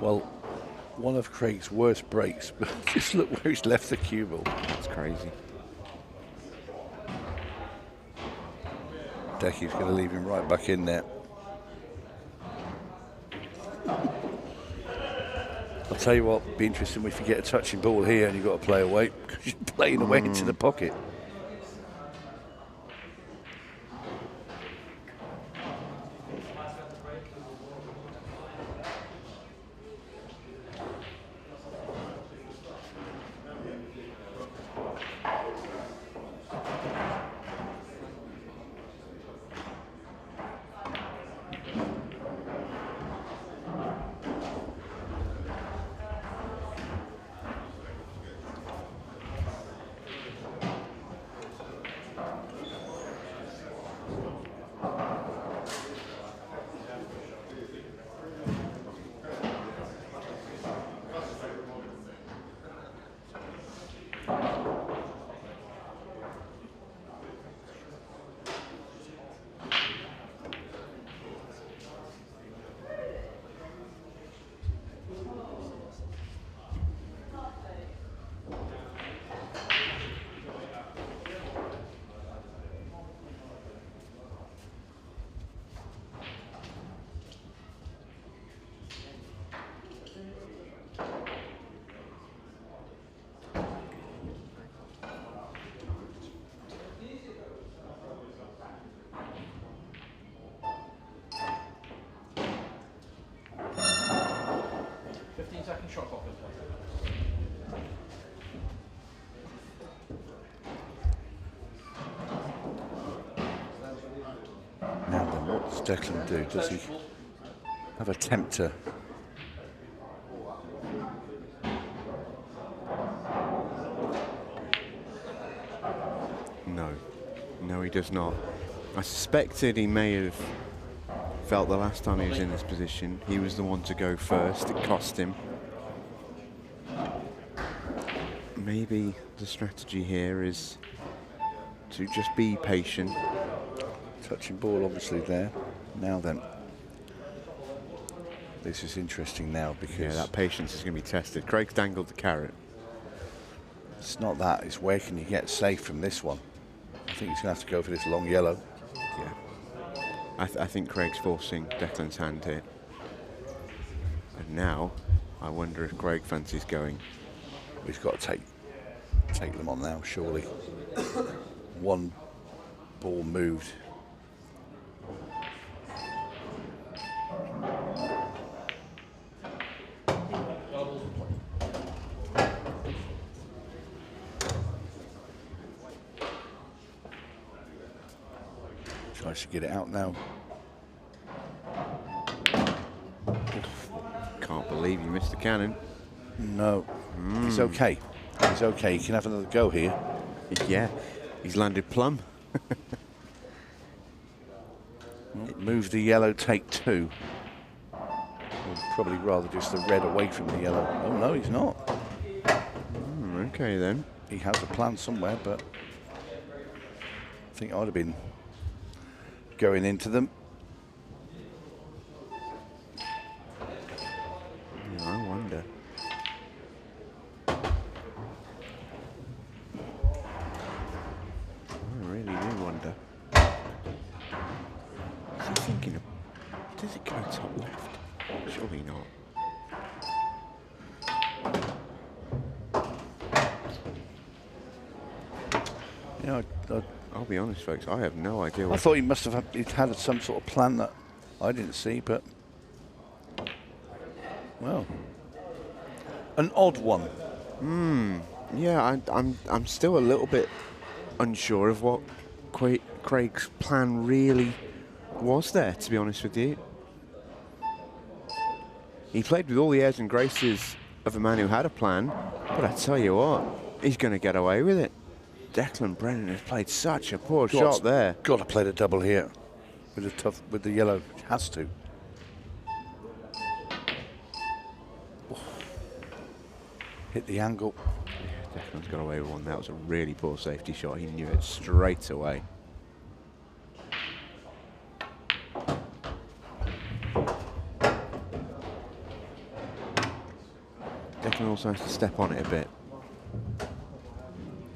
S2: Well, one of Craig's worst breaks, but just look where he's left the cue ball.
S1: That's crazy.
S2: Decky's going to leave him right back in there. I'll tell you what, it'd be interesting if you get a touching ball here and you've got to play away, because you're playing away into the pocket.
S3: Shot clock.
S2: Now then, what does Declan do? Does he have a tempter?
S1: No. No, he does not. I suspected he may have felt the last time he was in this position he was the one to go first. It cost him. Maybe the strategy here is to just be patient.
S2: Touching ball obviously there. Now then. This is interesting now because...
S1: Yeah, that patience is going to be tested. Craig's dangled the carrot.
S2: It's not that, it's where can you get safe from this one? I think he's going to have to go for this long yellow.
S1: Yeah. I think Craig's forcing Declan's hand here. And now, I wonder if Craig fancies going.
S2: He's got to take them on now, surely. One ball moved. Tries to get it out now.
S1: Can't believe you missed the cannon.
S2: No, he's okay. He's okay. He can have another go here.
S1: Yeah, he's landed plumb.
S2: Move the yellow, take two. Would probably rather just the red away from the yellow. Oh no, he's not.
S1: Okay then.
S2: He has a plan somewhere, but I think I'd have been going into them.
S1: Yeah, I wonder. I really do wonder. Is he thinking of, does it go top left? Surely not.
S2: You know,
S1: I'll be honest, folks, I have no idea
S2: I
S1: what...
S2: thought he must have he'd had some sort of plan that I didn't see, but well, an odd one.
S1: Yeah, I'm still a little bit unsure of what Craig's plan really was there, to be honest with you. He played with all the airs and graces of a man who had a plan, but I tell you what, he's going to get away with it. Declan Brennan has played such a poor shot there.
S2: Got to play the double here with the yellow. Has to. Hit the angle.
S1: Declan's got away with one. That was a really poor safety shot. He knew it straight away. Declan also has to step on it a bit.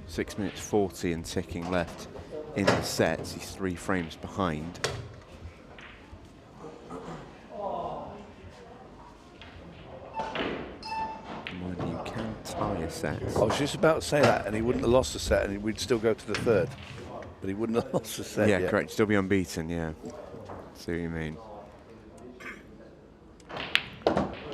S1: 6 minutes 40 and ticking left in the set. He's 3 frames behind. Mind you, can tie a set.
S2: I was just about to say that, and he wouldn't have lost the set, and we'd still go to the third. But he wouldn't have lost the set.
S1: Yeah,
S2: yet.
S1: correct. Still be unbeaten, yeah. See what you mean.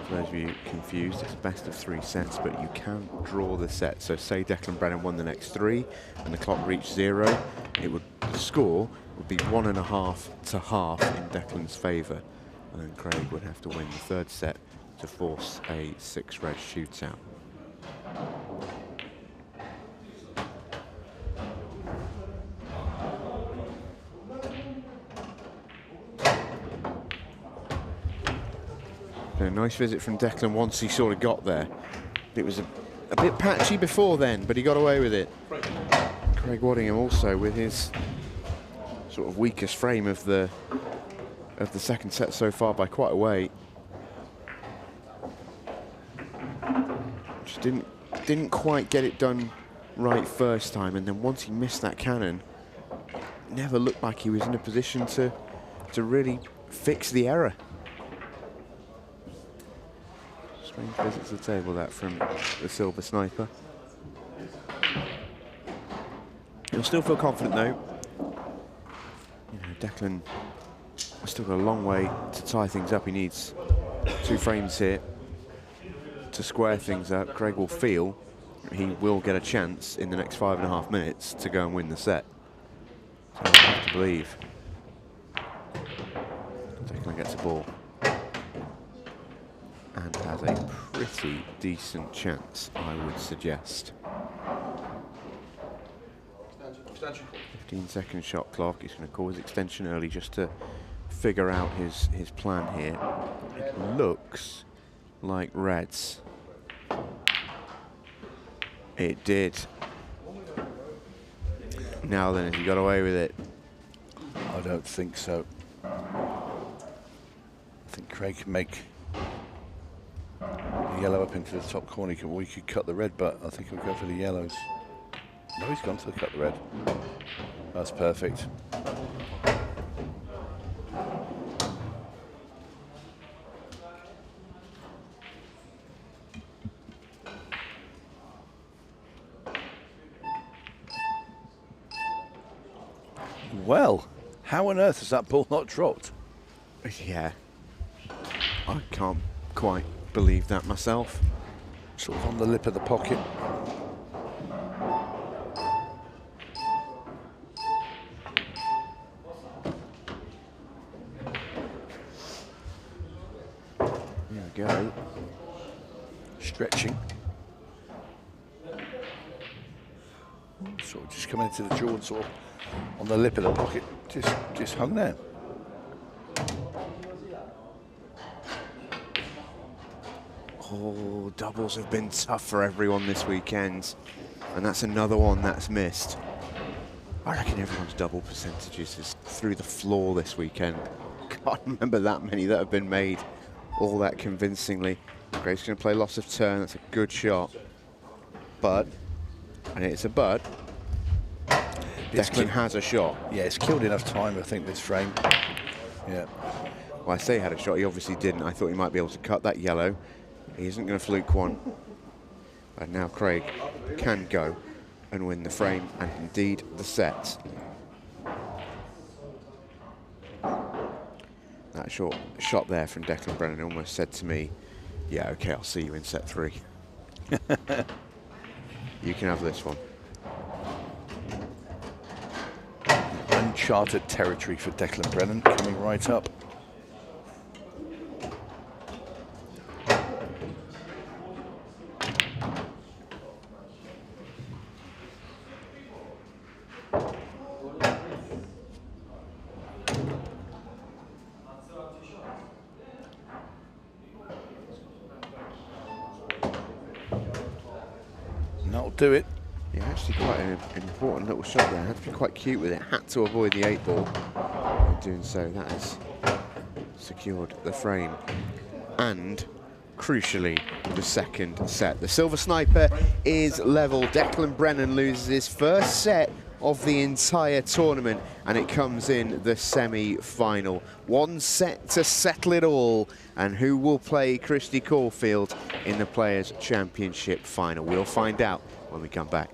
S1: For those of you confused, it's best of 3 sets, but you can draw the set. So say Declan Brennan won the next 3 and the clock reached 0, the score would be 1.5 to half in Declan's favour. And then Craig would have to win the 3rd set to force a 6-red shootout. A nice visit from Declan once he sort of got there. It was a bit patchy before then, but he got away with it. Craig Waddingham also with his sort of weakest frame of the 2nd set so far by quite a way. Just didn't quite get it done right first time, and then once he missed that cannon, it never looked like he was in a position to really fix the error. Strange visit to the table, that from the Silver Sniper. He'll still feel confident though. You know, Declan has still got a long way to tie things up. He needs 2 frames here to square things up. Craig will feel he will get a chance in the next 5.5 minutes to go and win the set. So I have to believe. Declan gets a ball. And has a pretty decent chance, I would suggest. 15-second shot clock. He's going to call his extension early just to figure out his plan here. It looks like reds. It did. Now then, has he got away with it?
S2: I don't think so. I think Craig can make the yellow up into the top corner. We could cut the red, but I think he'll go for the yellows. No, he's gone to the cut the red. That's perfect. Well, how on earth has that ball not dropped?
S1: Yeah, I can't quite believe that myself.
S2: Sort of on the lip of the pocket.
S1: There we go.
S2: Stretching. Sort of just coming into the jaw and sort of on the lip of the pocket, just hung there.
S1: Oh, doubles have been tough for everyone this weekend, and that's another one that's missed. I reckon everyone's double percentages is through the floor this weekend. Can't remember that many that have been made all that convincingly. Grace's going to play loss of turn. That's a good shot. But, and it's a but, Declan has a shot.
S2: Yeah, it's killed enough time, I think, this frame. Yeah.
S1: Well, I say he had a shot. He obviously didn't. I thought he might be able to cut that yellow. He isn't going to fluke one. And now Craig can go and win the frame and indeed the set. That shot there from Declan Brennan almost said to me, yeah, okay, I'll see you in set 3. You can have this one.
S2: Uncharted territory for Declan Brennan, coming right up. That'll do it.
S1: Yeah, actually quite an important little shot there. Had to be quite cute with it. Had to avoid the 8 ball. In doing so, that has secured the frame. And, crucially, the second set. The Silver Sniper is level. Declan Brennan loses his first set of the entire tournament, and it comes in the semi-final. One set to settle it all, and who will play Christy Caulfield in the Players' Championship final? We'll find out when we come back.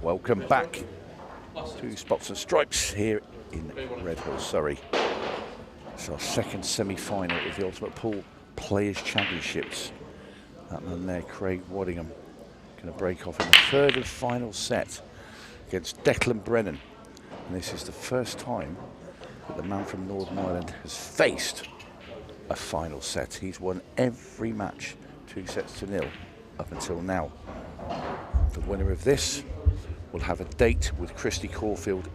S2: Welcome back to Spots and Stripes here in Red Hill, Surrey. It's our second semi-final of the Ultimate Pool Players' Championships. That man there, Craig Waddingham, going to break off in the third and final set against Declan Brennan. And this is the first time that the man from Northern Ireland has faced a final set. He's won every match 2-0 up until now. The winner of this will have a date with Ksści Caulfield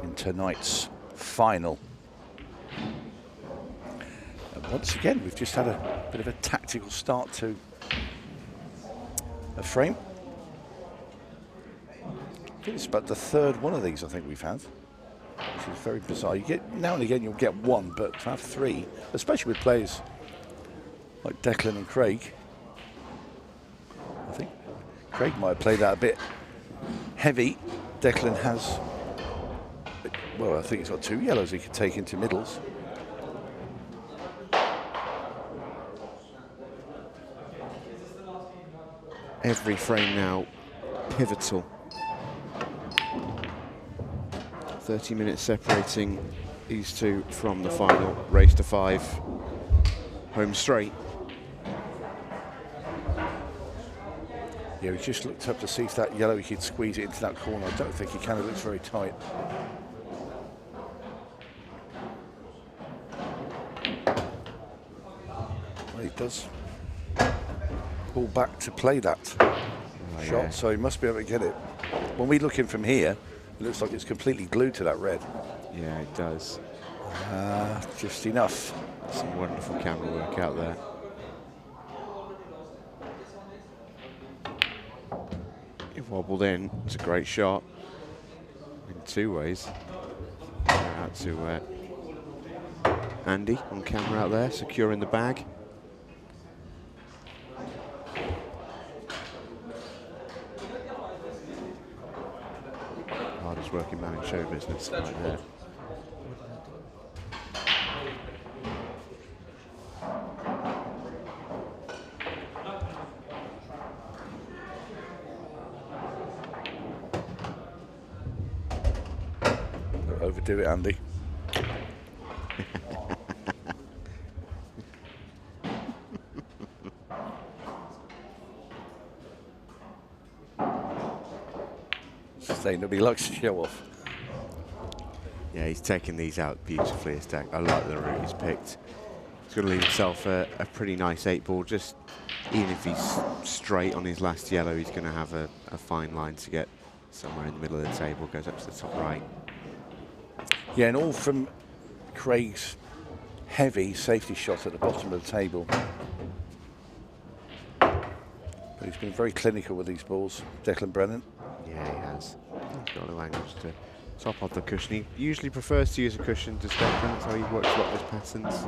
S2: in tonight's final. And once again, we've just had a bit of a tactical start to a frame. I think it's about the third one of these I think we've had, which is very bizarre. You get, now and again you'll get one, but to have three, especially with players like Declan and Craig, I think Craig might have played that a bit heavy. Declan has, well, I think he's got 2 yellows he could take into middles.
S1: Every frame now pivotal. 30 minutes separating these two from the final. Race to 5. Home straight.
S2: Yeah, he just looked up to see if that yellow, he could squeeze it into that corner. I don't think he can. It looks very tight. Well, he does pull back to play that shot,
S1: yeah.
S2: so he must be able to get it. When we look in from here, it looks like it's completely glued to that red.
S1: Yeah, it does.
S2: Just enough.
S1: Some wonderful camera work out there. It wobbled in. It's a great shot in 2 ways. Out to Andy on camera out there, securing the bag. Hardest working man in show business right there.
S2: Don't overdo it, Andy. Nobody likes to show off.
S1: Yeah, he's taking these out beautifully, his deck. I like the route he's picked. He's going to leave himself a pretty nice 8-ball. Just even if he's straight on his last yellow, he's going to have a fine line to get somewhere in the middle of the table. Goes up to the top right.
S2: Yeah, and all from Craig's heavy safety shot at the bottom of the table. But he's been very clinical with these balls, Declan Brennan.
S1: Yeah, he has. He's got no angles to top off the cushion. He usually prefers to use a cushion to step in. That's how he works a lot of his patterns.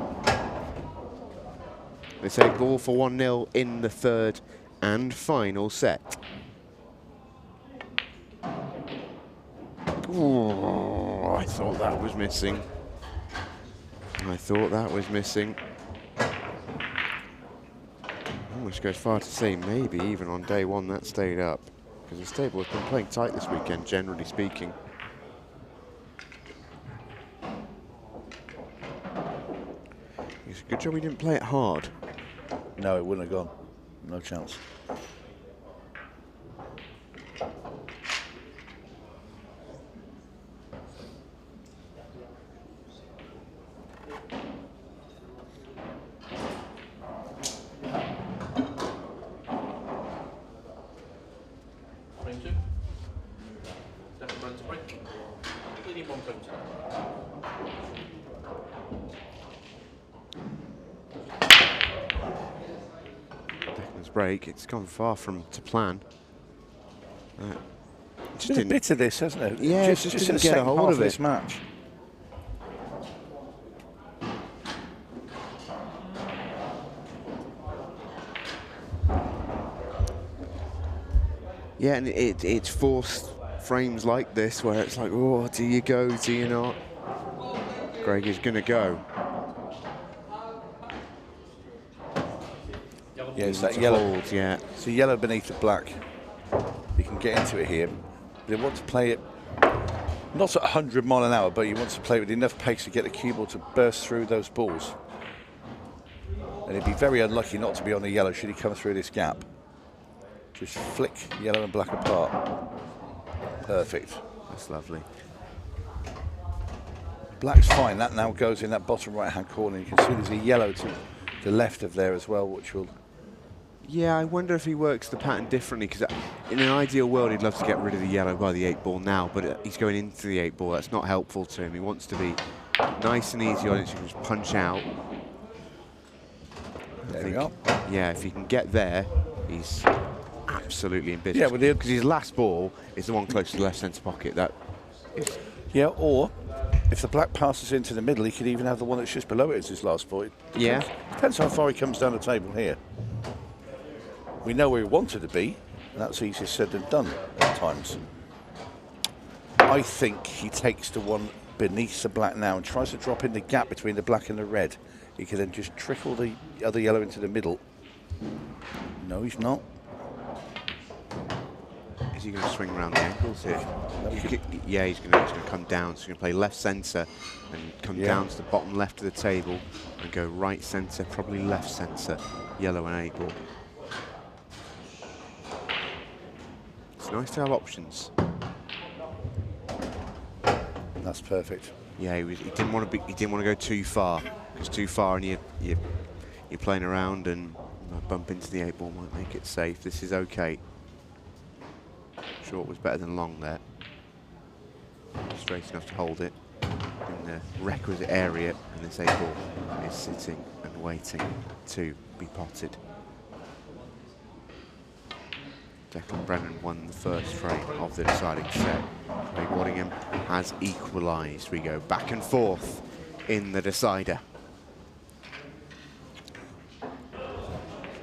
S1: They say ball for 1-0 in the third and final set. Ooh, I thought that was missing. I thought that was missing. Almost goes far to say maybe even on day one that stayed up. Because the stable has been playing tight this weekend, generally speaking. It's a good job we didn't play it hard.
S2: No, it wouldn't have gone. No chance.
S1: Break. It's gone far from to plan.
S2: It's been a bit of this, hasn't it?
S1: Yeah,
S2: just
S1: didn't
S2: in the
S1: get a
S2: second
S1: hold
S2: half
S1: of it.
S2: this match.
S1: Yeah, and it's forced frames like this where it's like, oh, do you go, do you not? Greg is going to go.
S2: Yeah, it's that yellow.
S1: Hold, yeah.
S2: It's the yellow beneath the black. You can get into it here. They want to play it not at 100 miles an hour, but he wants to play with enough pace to get the cue ball to burst through those balls. And he'd be very unlucky not to be on the yellow should he come through this gap. Just flick yellow and black apart. Perfect.
S1: That's lovely.
S2: Black's fine. That now goes in that bottom right-hand corner. You can see there's a yellow to the left of there as well, which will...
S1: Yeah, I wonder if he works the pattern differently, because in an ideal world he'd love to get rid of the yellow by the 8 ball now, but he's going into the 8 ball. That's not helpful to him. He wants to be nice and easy on it, so he can just punch out.
S2: There we go.
S1: Yeah, if he can get there, he's absolutely in business.
S2: Yeah,
S1: because his last ball is the one close to the left centre pocket. That is.
S2: Yeah, or if the black passes into the middle, he could even have the one that's just below it as his last ball.
S1: Yeah.
S2: Depends how far he comes down the table here. We know where he wanted to be, and that's easier said than done at times. I think he takes the one beneath the black now and tries to drop in the gap between the black and the red. He can then just trickle the other yellow into the middle. No, he's not.
S1: Is he going to swing around the angles here? Yeah, he's going to come down. So he's going to play left centre and come down to the bottom left of the table and go right centre, probably left centre, yellow and 8 ball. It's nice to have options.
S2: That's perfect.
S1: Yeah, he didn't want to go too far. Because too far and you're playing around and a bump into the 8 ball might make it safe. This is okay. Short was better than long there. Straight enough to hold it in the requisite area, and this 8 ball is sitting and waiting to be potted. Declan Brennan won the first frame of the deciding set. Waddingham has equalised. We go back and forth in the decider.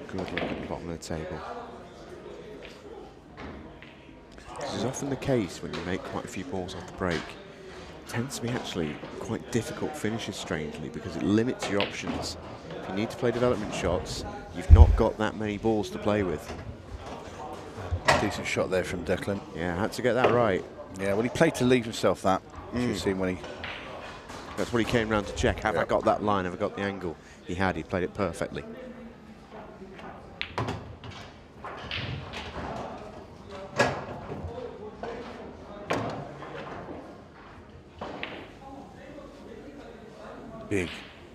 S1: Good look at the bottom of the table. This is often the case when you make quite a few balls off the break. It tends to be actually quite difficult finishes, strangely, because it limits your options. If you need to play development shots, you've not got that many balls to play with.
S2: Decent shot there from Declan.
S1: Yeah, had to get that right.
S2: Yeah, well, he played to leave himself that. As you've seen when he...
S1: That's what he came round to check. Have I got that line? Have I got the angle? He had. He played it perfectly.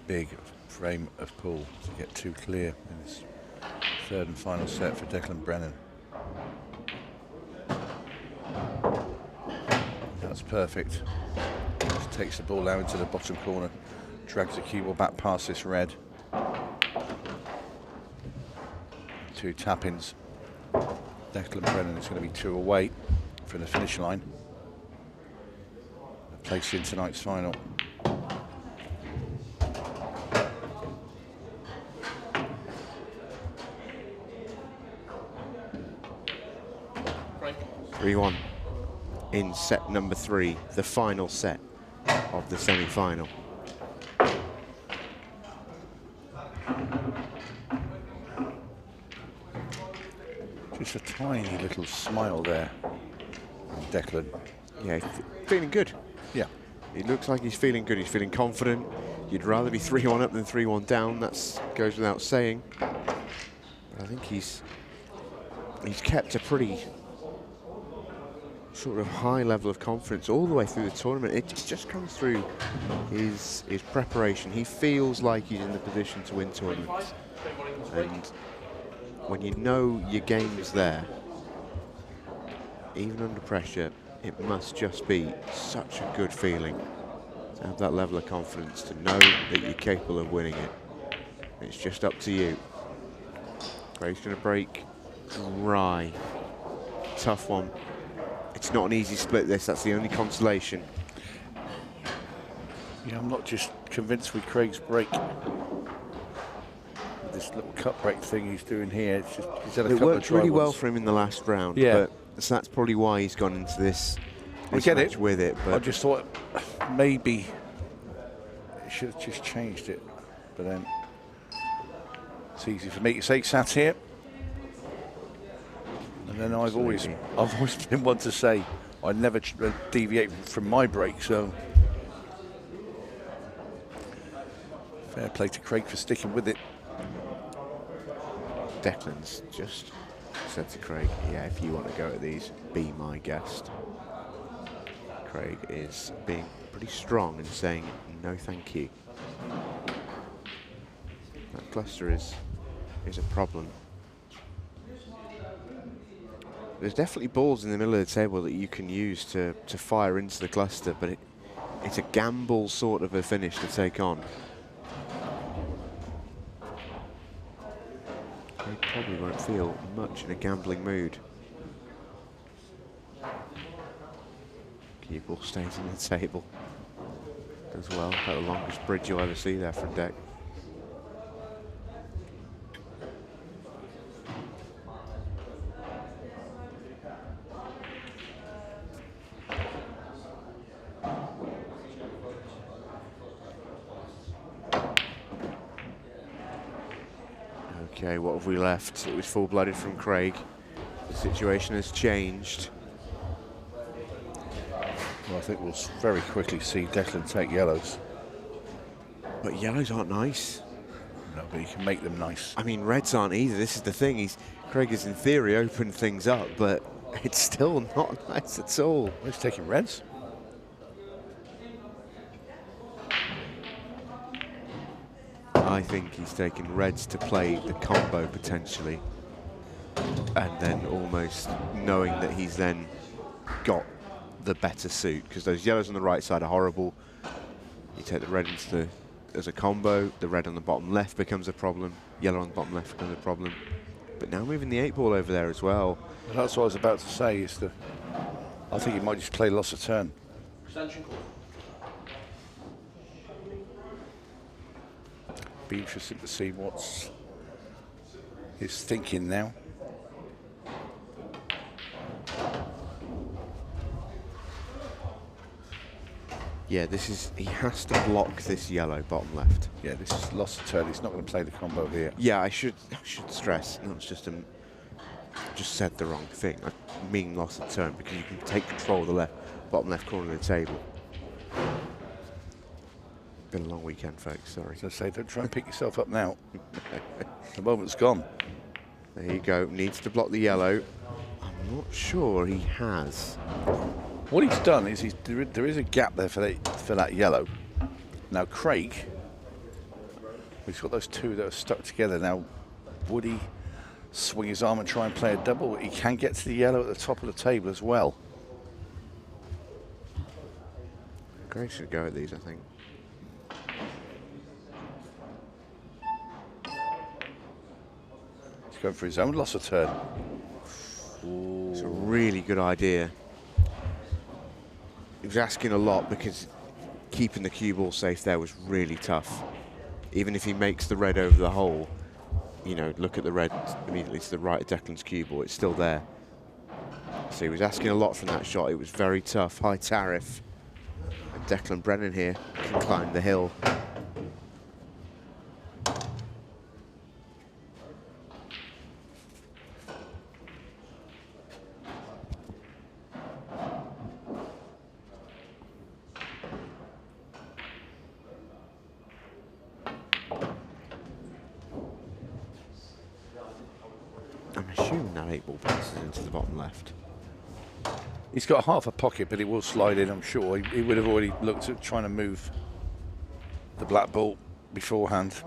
S1: Big
S2: frame of pool to get 2 clear in this third and final set for Declan Brennan. That's perfect. Just takes the ball out into the bottom corner, drags the cue ball back past this red. 2 tap-ins. Declan Brennan is going to be 2 away from the finish line. Placed in tonight's final.
S3: Break.
S1: 3-1 in set number 3, the final set of the semi-final.
S2: Just a tiny little smile there from Declan.
S1: Yeah, feeling good.
S2: Yeah.
S1: He looks like he's feeling good. He's feeling confident. You'd rather be 3-1 up than 3-1 down. That goes without saying. But I think he's kept a pretty sort of high level of confidence all the way through the tournament. It just comes through his preparation. He feels like he's in the position to win tournaments. And when you know your game's there, even under pressure, it must just be such a good feeling to have that level of confidence, to know that you're capable of winning it. It's just up to you. Craig's going to break dry. Tough one. It's not an easy split, this. That's the only consolation.
S2: Yeah, I'm not just convinced with Craig's break. This little cut break thing he's doing here, it's just, he's had a couple
S1: worked
S2: of
S1: really well
S2: ones.
S1: for him in the last round.
S2: Yeah.
S1: But so that's probably why he's gone into this match
S2: it
S1: with it. But
S2: I just thought maybe it should have just changed it. But then it's easy for me to say sat here. And then I've always been one to say I never deviate from my break, so fair play to Craig for sticking with it.
S1: Declan's just said to Craig, yeah, if you want to go at these, be my guest. Craig is being pretty strong and saying, no thank you. That cluster is a problem. There's definitely balls in the middle of the table that you can use to fire into the cluster, but it's a gamble sort of a finish to take on. He probably won't feel much in a gambling mood. Cue ball stays in the table as well. About the longest bridge you'll ever see there from deck. Okay, what have we left? It was full-blooded from Craig. The situation has changed.
S2: Well, I think we'll very quickly see Declan take yellows.
S1: But yellows aren't nice.
S2: No, but he can make them nice.
S1: I mean, reds aren't either. This is the thing. Craig has, in theory, opened things up, but it's still not nice at all.
S2: Well, he's taking reds.
S1: I think he's taken reds to play the combo potentially, and then almost knowing that he's then got the better suit, because those yellows on the right side are horrible. You take the red into as a combo, the red on the bottom left becomes a problem, yellow on the bottom left becomes a problem. But now moving the 8-ball over there as well.
S2: That's what I was about to say, is that I think he might just play loss of turn.
S3: Extension call.
S2: Be interesting to see what's his thinking now.
S1: Yeah, he has to block this yellow bottom left.
S2: Yeah, this is loss of turn. He's not going to play the combo here.
S1: Yeah, I should stress, not just just said the wrong thing. I mean loss of turn, because you can take control of the bottom left corner of the table. Been a long weekend, folks, sorry.
S2: So say, don't try and pick yourself up now. The moment's gone.
S1: There you go, needs to block the yellow. I'm not sure he has.
S2: What he's done is there is a gap there for that yellow. Now Craig, he's got those two that are stuck together. Now, would he swing his arm and try and play a double? He can get to the yellow at the top of the table as well.
S1: Craig should go at these, I think.
S2: He's going for his own loss of turn.
S1: Ooh. It's a really good idea. He was asking a lot, because keeping the cue ball safe there was really tough. Even if he makes the red over the hole, you know, look at the red immediately to the right of Declan's cue ball, it's still there. So he was asking a lot from that shot. It was very tough, high tariff. And Declan Brennan here can climb the hill. I'm assuming that 8-ball passes into the bottom left.
S2: He's got half a pocket, but it will slide in, I'm sure. He would have already looked at trying to move the black ball beforehand.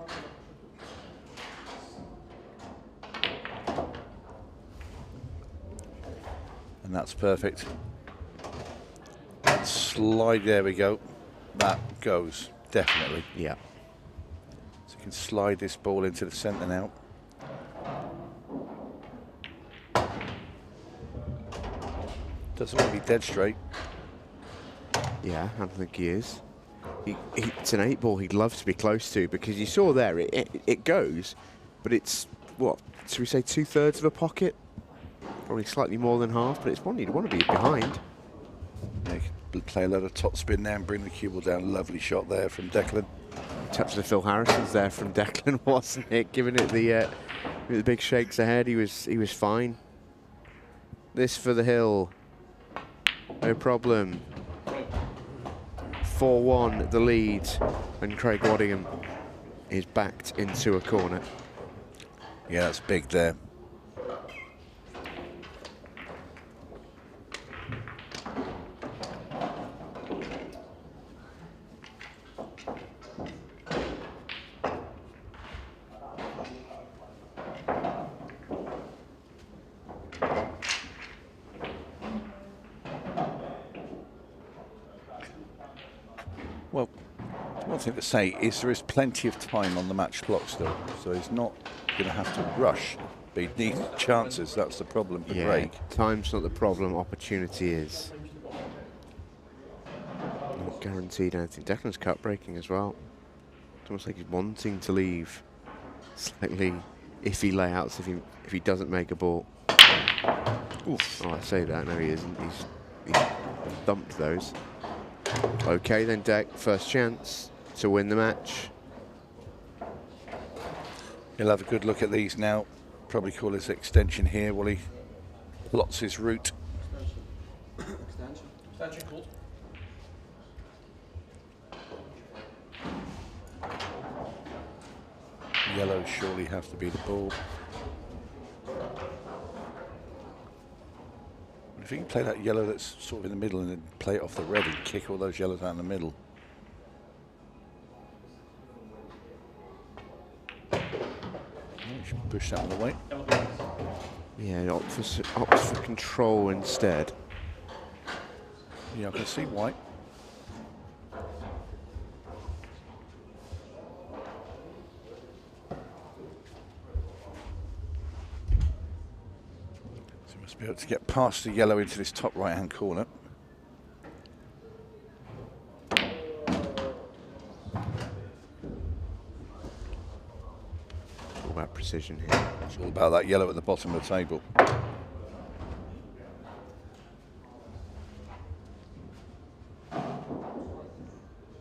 S2: And that's perfect. Slide, there we go. That goes, definitely.
S1: Yeah.
S2: So you can slide this ball into the centre now. Doesn't want to be dead straight.
S1: Yeah, I don't think he is. It's an 8-ball he'd love to be close to, because you saw there, it goes, but it's, what, should we say 2/3 of a pocket? Probably slightly more than half, but it's one you'd want to be behind.
S2: Yeah, you could play a lot of top spin there and bring the cue ball down. Lovely shot there from Declan.
S1: Touch of the Phil Harrison's there from Declan, wasn't it? Giving it the big shakes ahead, he was fine. This for the hill. No problem. 4-1 the lead, and Craig Waddingham is backed into a corner.
S2: Yeah, that's big there. Well, one thing to say is there is plenty of time on the match clock still, so he's not going to have to rush, but he needs chances. That's the problem for Craig.
S1: Time's not the problem, opportunity is. Not guaranteed anything. Declan's cut breaking as well. It's almost like he's wanting to leave slightly iffy layouts if he doesn't make a ball. Oof. Oh, I say that, no he isn't. He's dumped those. Okay then, Deck, first chance to win the match.
S2: He'll have a good look at these now. Probably call his extension here while he plots his route.
S3: Extension called.
S2: Yellow surely has to be the ball. If he can play that yellow that's sort of in the middle and then play it off the red and kick all those yellows out in the middle. Oh, you should push that one away.
S1: Yeah, opts for control instead.
S2: Yeah, I can see white. Be able to get past the yellow into this top right-hand corner.
S1: All about precision here.
S2: It's all about that yellow at the bottom of the table.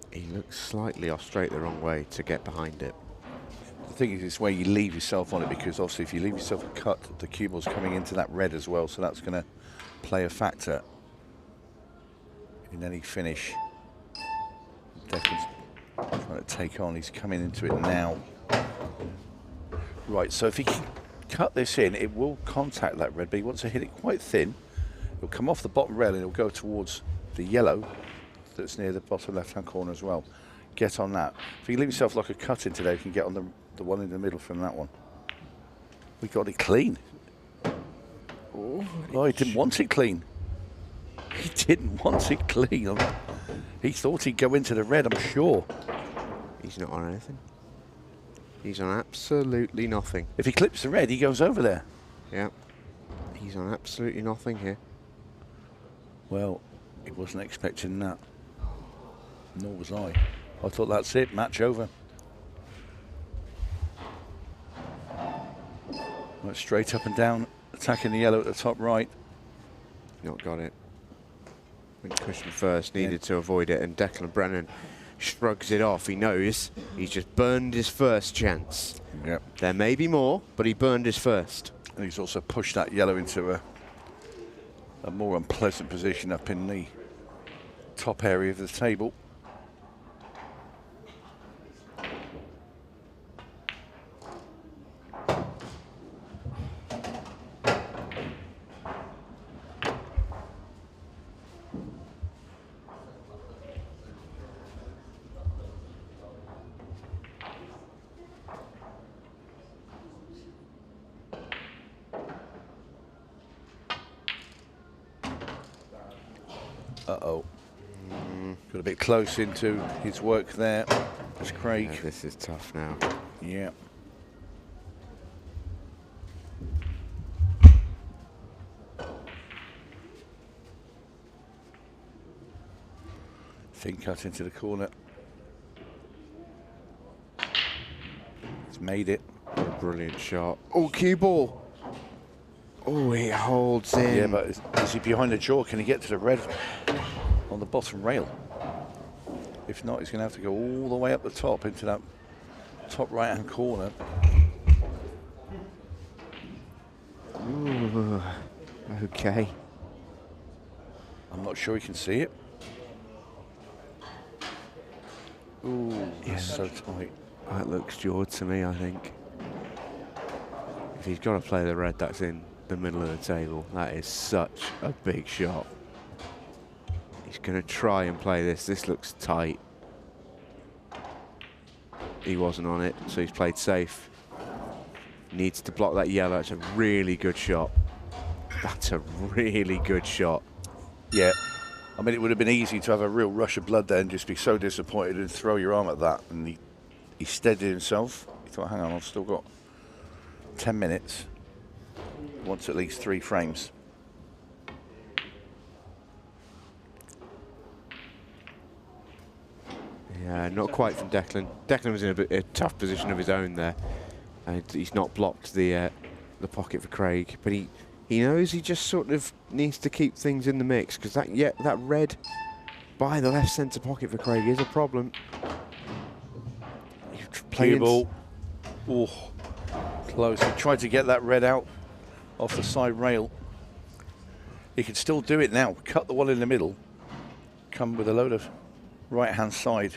S1: He looks slightly off straight the wrong way to get behind it.
S2: The thing is, it's where you leave yourself on it, because obviously if you leave yourself a cut, the cue ball's coming into that red as well, so that's going to play a factor in any finish. Declan's trying to take on, he's coming into it now. Right, so if he can cut this in, it will contact that red, but he wants to hit it quite thin. It'll come off the bottom rail and it'll go towards the yellow that's near the bottom left-hand corner as well. Get on that. If you leave yourself like a cut in today, you can get on the one in the middle from that one. We got it clean. Oh, he didn't want it clean. He didn't want it clean. He thought he'd go into the red, I'm sure.
S1: He's not on anything. He's on absolutely nothing.
S2: If he clips the red, he goes over there.
S1: Yeah. He's on absolutely nothing here.
S2: Well, he wasn't expecting that. Nor was I. I thought that's it, match over. Went straight up and down, attacking the yellow at the top right.
S1: Not got it. Went cushion first, needed to avoid it, and Declan Brennan shrugs it off. He knows he's just burned his first chance.
S2: Yep.
S1: There may be more, but he burned his first.
S2: And he's also pushed that yellow into a more unpleasant position up in the top area of the table. Uh-oh. Got a bit close into his work there. That's Craig.
S1: Yeah, this is tough now.
S2: Yeah. Thin cut into the corner. He's made it.
S1: A brilliant shot. Oh, cue ball. Oh, he holds in.
S2: Yeah, but is he behind the jaw? Can he get to the red on the bottom rail? If not, he's going to have to go all the way up the top into that top right-hand corner.
S1: Ooh, okay.
S2: I'm not sure he can see it. Ooh,
S1: Yeah,
S2: that's so tight.
S1: That looks jawed to me, I think. If he's got to play the red that's in the middle of the table, that is such a big shot. He's going to try and play this. This looks tight. He wasn't on it, so he's played safe. Needs to block that yellow. It's a really good shot. That's a really good shot.
S2: Yeah. I mean, it would have been easy to have a real rush of blood there and just be so disappointed and throw your arm at that. And he steadied himself. He thought, hang on, I've still got 10 minutes. Wants at least 3 frames.
S1: Yeah, not quite from Declan. Declan was in a tough position of his own there. And he's not blocked the pocket for Craig, but he knows he just sort of needs to keep things in the mix, because that red by the left centre pocket for Craig is a problem.
S2: Cue ball. Oh, close. He tried to get that red out off the side rail. He can still do it now. Cut the one in the middle. Come with a load of right-hand side.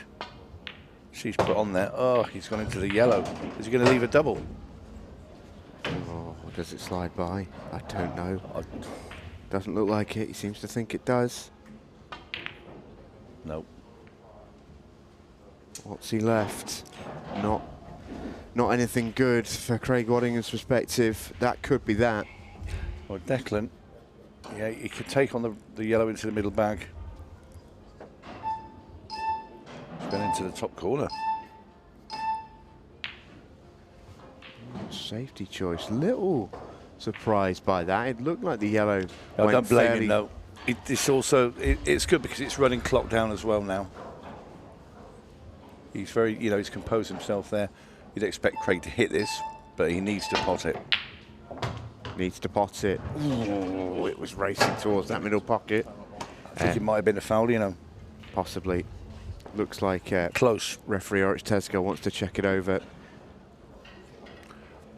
S2: She's put on there. Oh, he's gone into the yellow. Is he going to leave a double?
S1: Oh, does it slide by? I don't know. Doesn't look like it. He seems to think it does.
S2: Nope.
S1: What's he left? Not anything good for Craig Waddingham's perspective. That could be that.
S2: Well, Declan, yeah, he could take on the yellow into the middle bag. He's gone into the top corner.
S1: Safety choice. Little surprised by that. It looked like the yellow.
S2: I don't blame him, though. It's good because it's running clock down as well now. He's very, he's composed himself there. You'd expect Craig to hit this, but he needs to pot it.
S1: Needs to pot it. Ooh, it was racing towards that middle pocket.
S2: I think it might have been a foul,
S1: Possibly. Looks like
S2: close.
S1: Referee 𝗪𝗁𝗃𝗲𝗃 wants to check it over.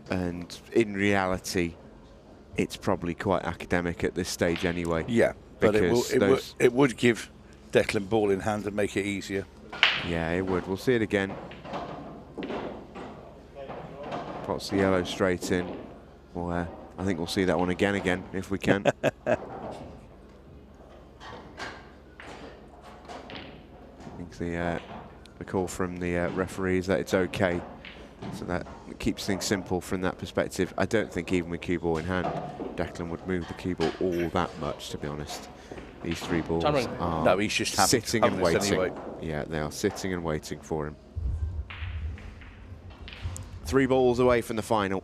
S1: And in reality, it's probably quite academic at this stage anyway.
S2: Yeah, but it would give Declan ball in hand and make it easier.
S1: Yeah, it would. We'll see it again. Pots the yellow straight in. Well, I think we'll see that one again if we can. I think the call from the referee is that it's okay. So that keeps things simple from that perspective. I don't think even with cue ball in hand, Declan would move the cue ball all that much, to be honest. These 3 balls are
S2: no, he's just
S1: sitting and waiting.
S2: Anyway.
S1: Yeah, they are sitting and waiting for him. 3 balls away from the final.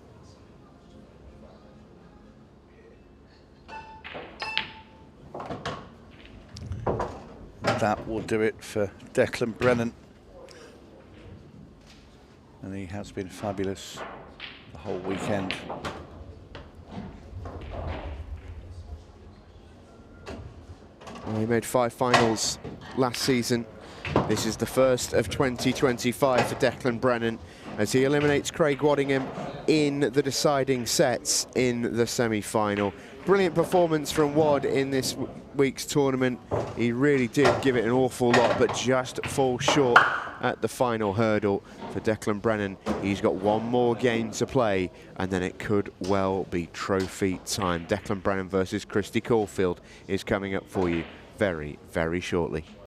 S2: That will do it for Declan Brennan. And he has been fabulous the whole weekend.
S1: Well, he made 5 finals last season. This is the first of 2025 for Declan Brennan as he eliminates Craig Waddingham in the deciding sets in the semi-final. Brilliant performance from Wad in this week's tournament. He really did give it an awful lot, but just falls short at the final hurdle for Declan Brennan. He's got 1 more game to play, and then it could well be trophy time. Declan Brennan versus 𝗪𝗏𝗃𝗀𝗃 is coming up for you very, very shortly.